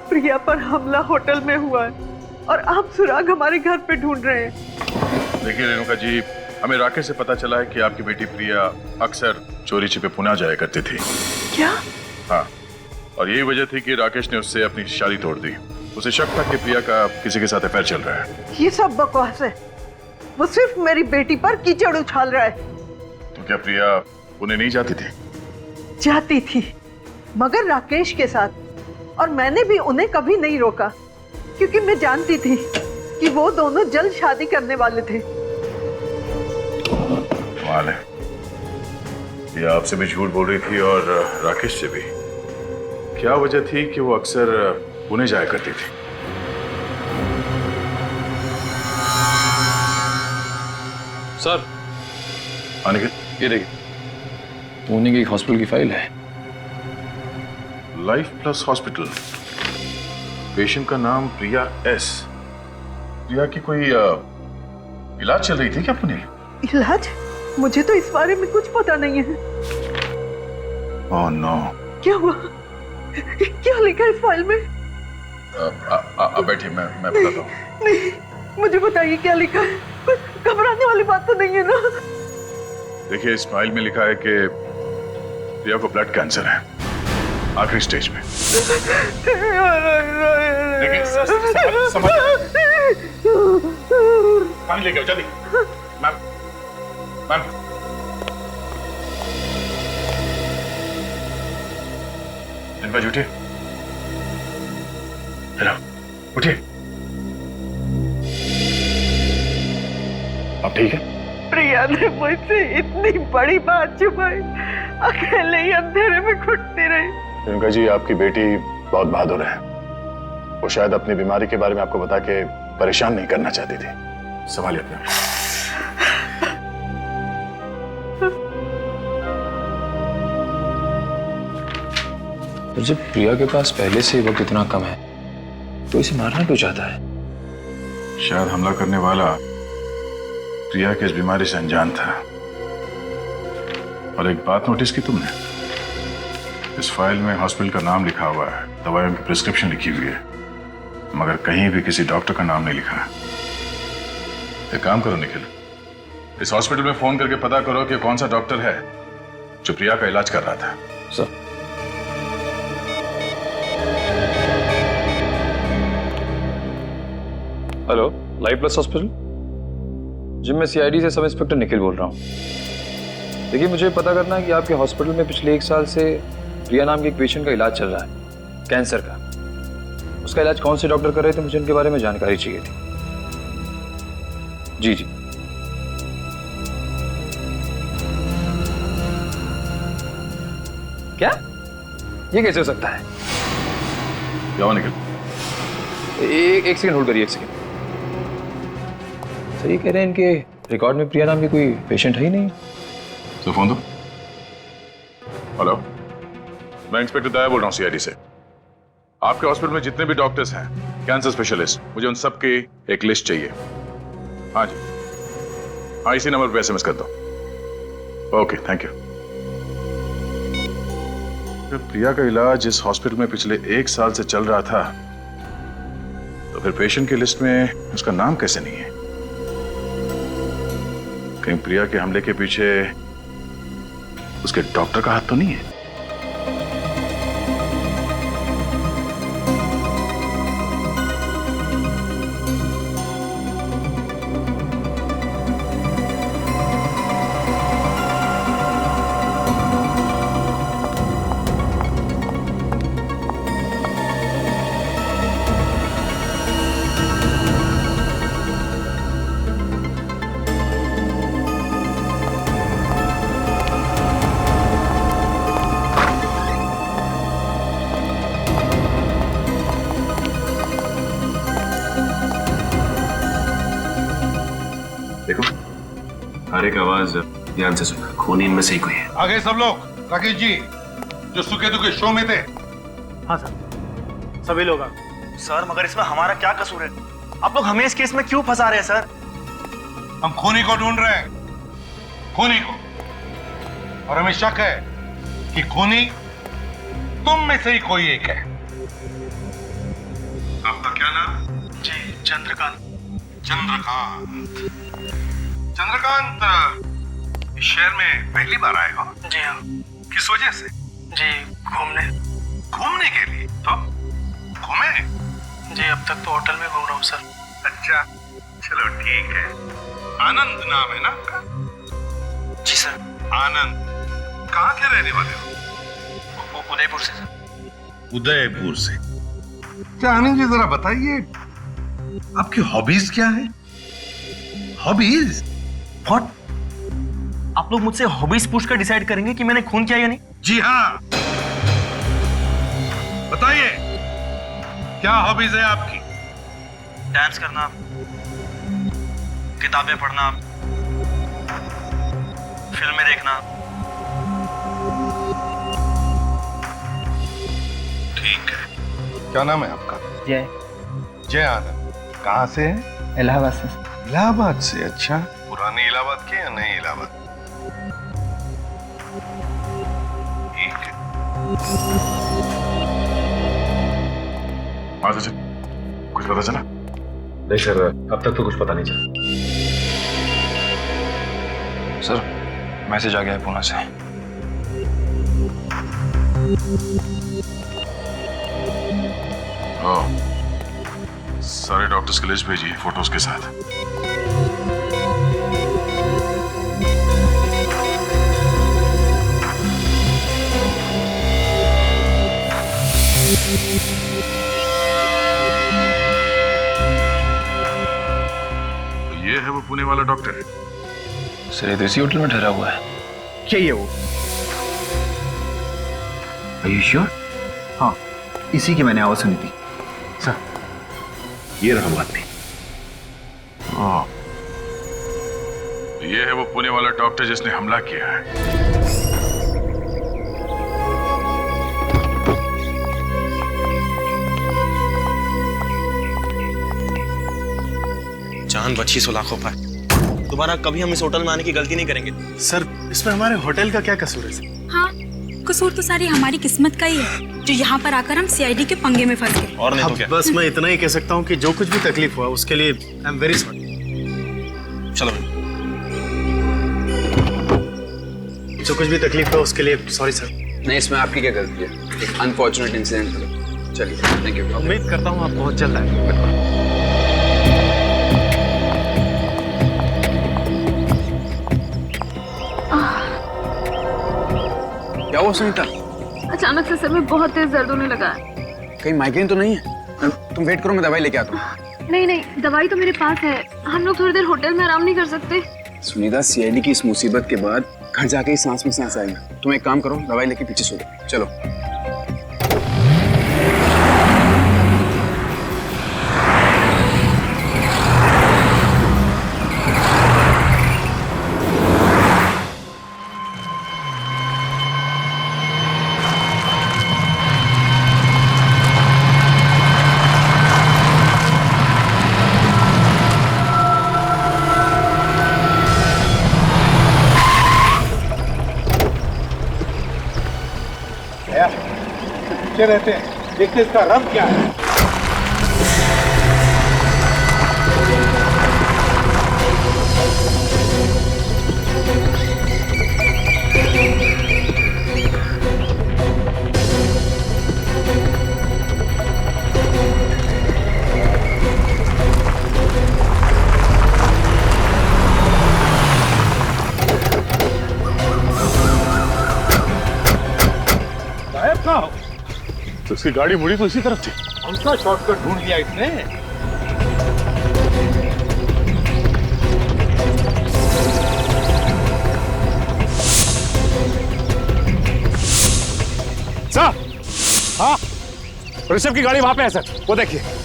प्रिया पर हमला होटल में हुआ है और आप सुराग हमारे घर पे ढूंढ रहे हैं। देखिए रेणुका जी, हमें राकेश से पता चला है कि आपकी बेटी प्रिया अक्सर चोरी छिपे पुणे जाया करती थी। क्या? हाँ, और यही वजह थी कि राकेश ने उससे अपनी शादी तोड़ दी। उसे शक था कि प्रिया का किसी के साथ अफेयर चल रहा है। ये सब बकवास है, वो सिर्फ मेरी बेटी पर कीचड़ उछाल रहा है। तो क्या प्रिया पुणे नहीं जाती थी? जाती थी, मगर राकेश के साथ, और मैंने भी उन्हें कभी नहीं रोका क्योंकि मैं जानती थी कि वो दोनों जल्द शादी करने वाले थे। कमाल है, ये आपसे भी झूठ बोल रही थी और राकेश से भी। क्या वजह थी कि वो अक्सर पुणे जाया करती थी? सर, आने के ये देखिए, पुणे की एक हॉस्पिटल की फाइल है। लाइफ प्लस हॉस्पिटल, पेशेंट का नाम प्रिया एस। प्रिया की कोई इलाज चल रही थी क्या पुणे? इलाज? मुझे तो इस बारे में कुछ पता नहीं है। Oh no. क्या हुआ? क्या लिखा है इस फाइल में? बैठिए, मैं बताता हूँ। नहीं, मुझे बताइए क्या लिखा है, कुछ घबराने वाली बात तो नहीं है ना? देखिए, इस फाइल में लिखा है कि प्रिया को ब्लड कैंसर है, आखिरी स्टेज में। देखिए, समझ पानी लेके आओ जल्दी। मैम, इनका उठिए। हेलो, उठिए। आप ठीक है? प्रिया ने मुझसे इतनी बड़ी बात छुपाई, अकेले ही अंधेरे में घुटती रही। रेणुका जी, आपकी बेटी बहुत बहादुर है। वो शायद अपनी बीमारी के बारे में आपको बता के परेशान नहीं करना चाहती थी। संभालिए अपने। तो जब प्रिया के पास पहले से वक्त इतना कम है तो इसे मारना क्यों चाहता है? शायद हमला करने वाला प्रिया की इस बीमारी से अनजान था। और एक बात नोटिस की तुमने? इस फाइल में हॉस्पिटल का नाम लिखा हुआ है, दवाइयों की प्रिस्क्रिप्शन लिखी हुई है, मगर कहीं भी किसी डॉक्टर का नाम नहीं लिखा है। एक काम करो निखिल, इस हॉस्पिटल में फोन करके पता करो कि कौन सा डॉक्टर है जो प्रिया का इलाज कर रहा था। Sir, hello, life plus hospital gym में सीआईडी से सब इंस्पेक्टर निखिल बोल रहा हूँ। देखिए, मुझे पता करना है कि आपके हॉस्पिटल में पिछले 1 साल से प्रिया नाम के एक पेशेंट का इलाज चल रहा है। कैंसर का। उसका इलाज कौन से डॉक्टर कर रहे थे, मुझे उनके बारे में जानकारी चाहिए थी। जी जी। क्या? ये कैसे हो सकता है? जाओ निकल। एक सेकंड होल्ड करिए, एक सेकंड। सही कह रहे हैं, इनके रिकॉर्ड में प्रिया नाम की कोई पेशेंट है ही नहीं। तो फोन दो। हेलो, मैं इंस्पेक्टर दया बोल रहा हूँ सीआईडी से। आपके हॉस्पिटल में जितने भी डॉक्टर्स हैं कैंसर स्पेशलिस्ट, मुझे उन सब की एक लिस्ट चाहिए। हाँ जी, हाँ इसी नंबर पे एसएमएस कर दो। Okay, thank you. प्रिया का इलाज इस हॉस्पिटल में पिछले 1 साल से चल रहा था, तो फिर पेशेंट की लिस्ट में उसका नाम कैसे नहीं है? कहीं प्रिया के हमले के पीछे उसके डॉक्टर का हाथ तो नहीं है? देखो, हर एक आवाज ध्यान से सुनो, खून इनमें से ही कोई है। आगे सब लोग। राकेश जी, जो सुखे दुखे शो में थे। हाँ सर, सभी लोग। सर मगर इसमें हमारा क्या कसूर है? आप लोग हमें इस केस में क्यों फंसा रहे हैं सर? हम खूनी को ढूंढ रहे हैं, खूनी को। और हमें शक है कि खूनी तुम में से ही कोई एक है। आपका क्या नाम? जी चंद्रकांत। चंद्रकांत। चंद्रकांत इस शहर में पहली बार आए हो? जी हाँ। किस वजह से? जी घूमने। घूमने के लिए? तो घूमे? जी अब तक तो होटल में घूम रहा हूँ सर। अच्छा, चलो ठीक है। आनंद नाम है ना आपका? जी सर। आनंद, कहाँ के रहने वाले हो? उदयपुर से सर। उदयपुर से। क्या आनंद जी जरा बताइए, आपकी हॉबीज क्या है? हॉबीज? व्हाट? आप लोग मुझसे हॉबीज पूछकर डिसाइड करेंगे कि मैंने खून किया या नहीं? जी हाँ, बताइए क्या हॉबीज है आपकी? डांस करना, किताबें पढ़ना, फिल्में देखना। ठीक है। क्या नाम है आपका? जय। जय आनंद। कहाँ से है? इलाहाबाद से। इलाहाबाद से? अच्छा, पुराने इलाहाबाद के या नए इलाहाबाद? ठीक है। वहां से कुछ पता चला? नहीं सर, अब तक तो कुछ पता नहीं चला। सर मैसेज आ गया है पुणे से। सारे डॉक्टर्स की लिस्ट भेजिए फोटोज के साथ। तो ये है वो पुणे वाला डॉक्टर? सर ये देसी होटल में ठहरा हुआ है। क्या ये वो? Are you sure? हाँ, इसी की मैंने आवाज सुनी थी। सर ये रहा वो आदमी। ये है वो पुणे वाला डॉक्टर जिसने हमला किया है। जान बची सो लाखों पर। दोबारा कभी हम इस होटल में आने की गलती नहीं करेंगे। सर इसमें हमारे होटल का क्या कसूर है सर? हाँ, कसूर तो सारी हमारी किस्मत का ही है जो यहाँ पर आकर हम सीआईडी के पंगे में फंस गए। और नहीं तो क्या? बस मैं इतना ही कह सकता हूँ कि जो कुछ भी तकलीफ हुआ उसके लिए आई एम वेरी सॉरी। चलो जो कुछ भी तकलीफ हुआ उसके लिए सॉरी सर। नहीं, इसमें आपकी क्या गलती है? एक अनफॉर्चुनेट इंसिडेंट था। चलिए, थैंक यू। उम्मीद करता हूँ आप बहुत जल्द आएंगे। क्या हुआ सुनीता? अचानक से सर में बहुत तेज दर्द होने लगा है। कहीं माइग्रेन तो नहीं है? तुम वेट करो, मैं दवाई लेके आता हूँ। नहीं नहीं, दवाई तो मेरे पास है। हम लोग थोड़ी देर होटल में आराम नहीं कर सकते? सुनीता, सीआईडी की इस मुसीबत के बाद घर जाके ही सांस में सांस आएगा। तुम एक काम करो, दवाई लेके पीछे सो जाओ। चलो। रहते हैं, देखते इसका रंग क्या है। गायब कहाँ हो? तो उसकी गाड़ी मुड़ी तो इसी तरफ थी। कौन-सा शॉर्टकट ढूंढ लिया इसने? सर, हाँ, ऋषभ की गाड़ी वहां पे है सर, वो देखिए।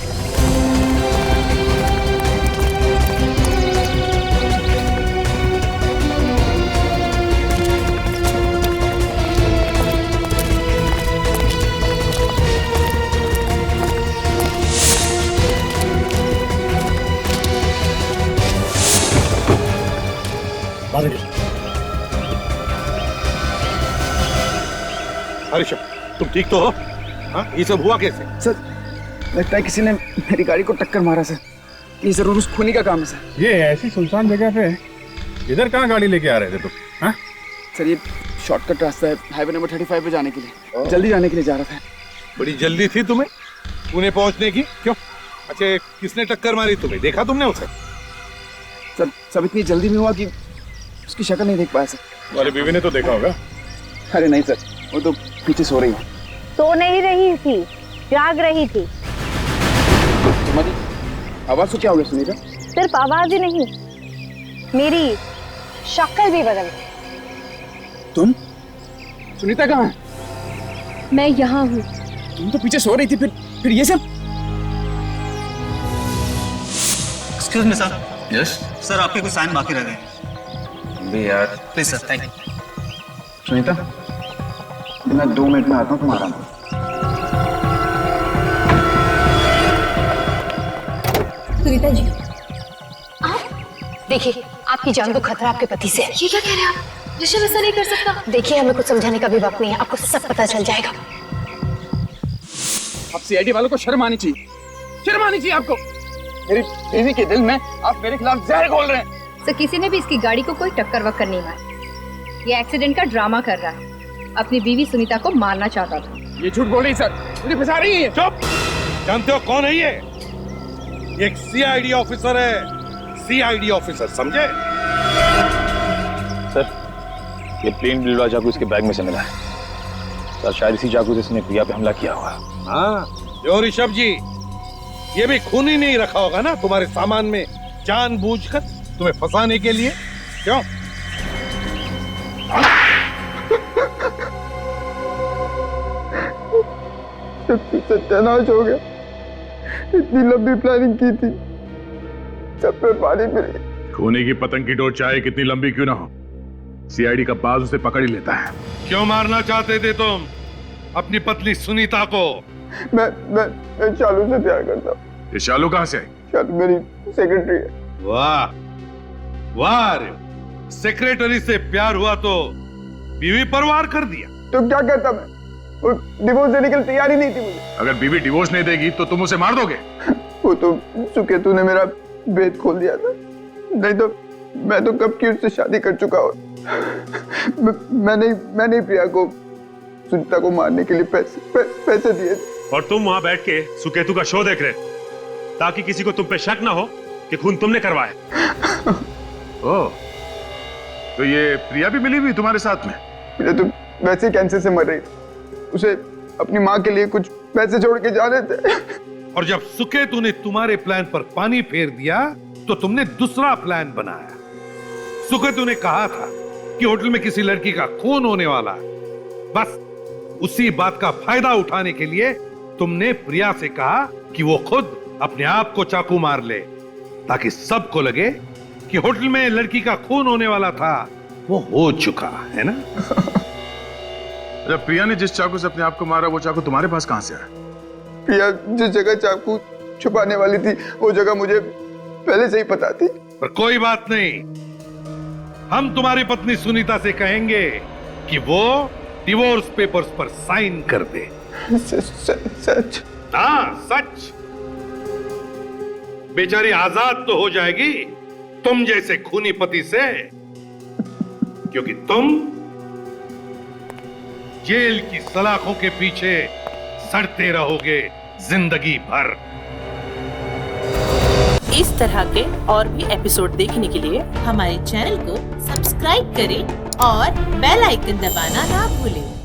ऋषभ, तुम ठीक तो हो? हाँ, ये सब हुआ कैसे? सर, लगता है किसी ने मेरी गाड़ी को टक्कर मारा सर। ये जरूर उस खूनी का काम है सर। ये ऐसी सुनसान जगह पे इधर कहाँ गाड़ी लेके आ रहे थे तुम? हाँ? सर, ये शॉर्टकट रास्ता है हाईवे नंबर 35 पे जाने के लिए। जल्दी जाने के लिए जा रहा था। बड़ी जल्दी थी तुम्हें पुणे पहुंचने की? क्यों? अच्छा, किसने टक्कर मारी तुम्हें? देखा तुमने उसे? सर, सब इतनी जल्दी में हुआ कि उसकी शक्ल नहीं देख पाया सर। तुम्हारी बीवी ने तो देखा होगा। अरे नहीं सर, वो तो पीछे सो रही है। सो नहीं रही थी, जाग रही थी। तुम्हारी आवाज को क्या हो गया सुनीता? सिर्फ आवाज ही नहीं, मेरी शक्ल भी बदल गई। तुम? सुनीता कहाँ है? मैं यहाँ हूँ। तुम तो पीछे सो रही थी, फिर ये सब? Excuse me sir. Yes sir, आपके कुछ साइन बाकी रह गए यार। Please sir, thank you. Sunita, मैं 2 मिनट में आता हूँ, तुम आराम करो। सुनीता जी, आप देखिए, आपकी जान को खतरा आपके पति से है। ये क्या कह रहे हैं आप? ऋषभ ऐसा नहीं कर सकता। देखिए, हमें कुछ समझाने का भी वक्त नहीं है, आपको सब पता चल जाएगा। आप सीआईडी वालों को शर्म आनी चाहिए, शर्म आनी चाहिए आपको। मेरी बीवी के दिल में आप मेरे खिलाफ जहर घोल रहे हैं। सर, किसी ने भी इसकी गाड़ी को कोई टक्कर वक्कर नहीं मारी। ये एक्सीडेंट का ड्रामा कर रहा है, अपनी बीवी सुनीता को मारना चाहता था। ये झूठ बोल रही सर, मुझे फंसा रही है। चुप! जानते हो कौन है ये? एक सीआईडी ऑफिसर है, सीआईडी ऑफिसर, समझे? सर, ये प्लेन बिलवा चाकू इसके बैग में से मिला है। सर, शायद इसी चाकू से इसने प्रिया पे हमला किया हुआ। हाँ, जो ऋषभ जी, ये भी खून ही नहीं रखा होगा ना तुम्हारे सामान में जानबूझकर, तुम्हें फंसाने के लिए? क्यों? सत्यानाश हो गया। इतनी लंबी प्लानिंग की थी, सब पे पानी फिर गया। खूनी की पतंग की डोर चाहे कितनी लंबी क्यों ना हो, सीआईडी का बाज उसे पकड़ ही लेता है। क्यों मारना चाहते थे तुम अपनी पत्नी सुनीता को? मैं शालू से प्यार करता हूँ। ये शालू कहाँ से आई? शालू मेरी सेक्रेटरी है। वाह वाह रे, सेक्रेटरी से प्यार हुआ तो बीवी परवार कर दिया। तो क्या कहता मैं? वो डिवोर्स देने के लिए तैयार ही नहीं थी मुझे। अगर बीवी डिवोर्स नहीं देगी तो तुम उसे मार दोगे? वो तो सुकेतु ने मेरा भेद खोल दिया था, नहीं तो मैं तो कब की उससे शादी कर चुका हूँ। मैंने प्रिया को सुनीता को मारने के लिए पैसे दिए। और तुम वहां बैठ के सुकेतु का शो देख रहे ताकि किसी को तुम पे शक ना हो कि खून तुमने करवाया। ओह, तो ये प्रिया भी मिली हुई तुम्हारे साथ में? प्रिया तो वैसे कैंसर से मर रही, उसे अपनी माँ के लिए कुछ पैसे छोड़ के जाने थे। और जब सुकेतु ने तुम्हारे प्लान पर पानी फेर दिया तो तुमने दूसरा प्लान बनाया। सुकेतु ने कहा था कि होटल में किसी लड़की का खून होने वाला है। बस उसी बात का फायदा उठाने के लिए तुमने प्रिया से कहा कि वो खुद अपने आप को चाकू मार ले, ताकि सबको लगे कि होटल में लड़की का खून होने वाला था वो हो चुका है ना। जब प्रिया ने जिस चाकू से अपने आप को मारा वो चाकू तुम्हारे पास कहां से आया? प्रिया जिस जगह चाकू छुपाने वाली थी वो जगह मुझे पहले से ही पता थी। पर कोई बात नहीं, हम तुम्हारी पत्नी सुनीता से कहेंगे कि वो डिवोर्स पेपर्स पर साइन कर दे। सच? हाँ सच। बेचारी आजाद तो हो जाएगी तुम जैसे खूनी पति से, क्योंकि तुम जेल की सलाखों के पीछे सड़ते रहोगे जिंदगी भर। इस तरह के और भी एपिसोड देखने के लिए हमारे चैनल को सब्सक्राइब करें और बेल आइकन दबाना ना भूलें।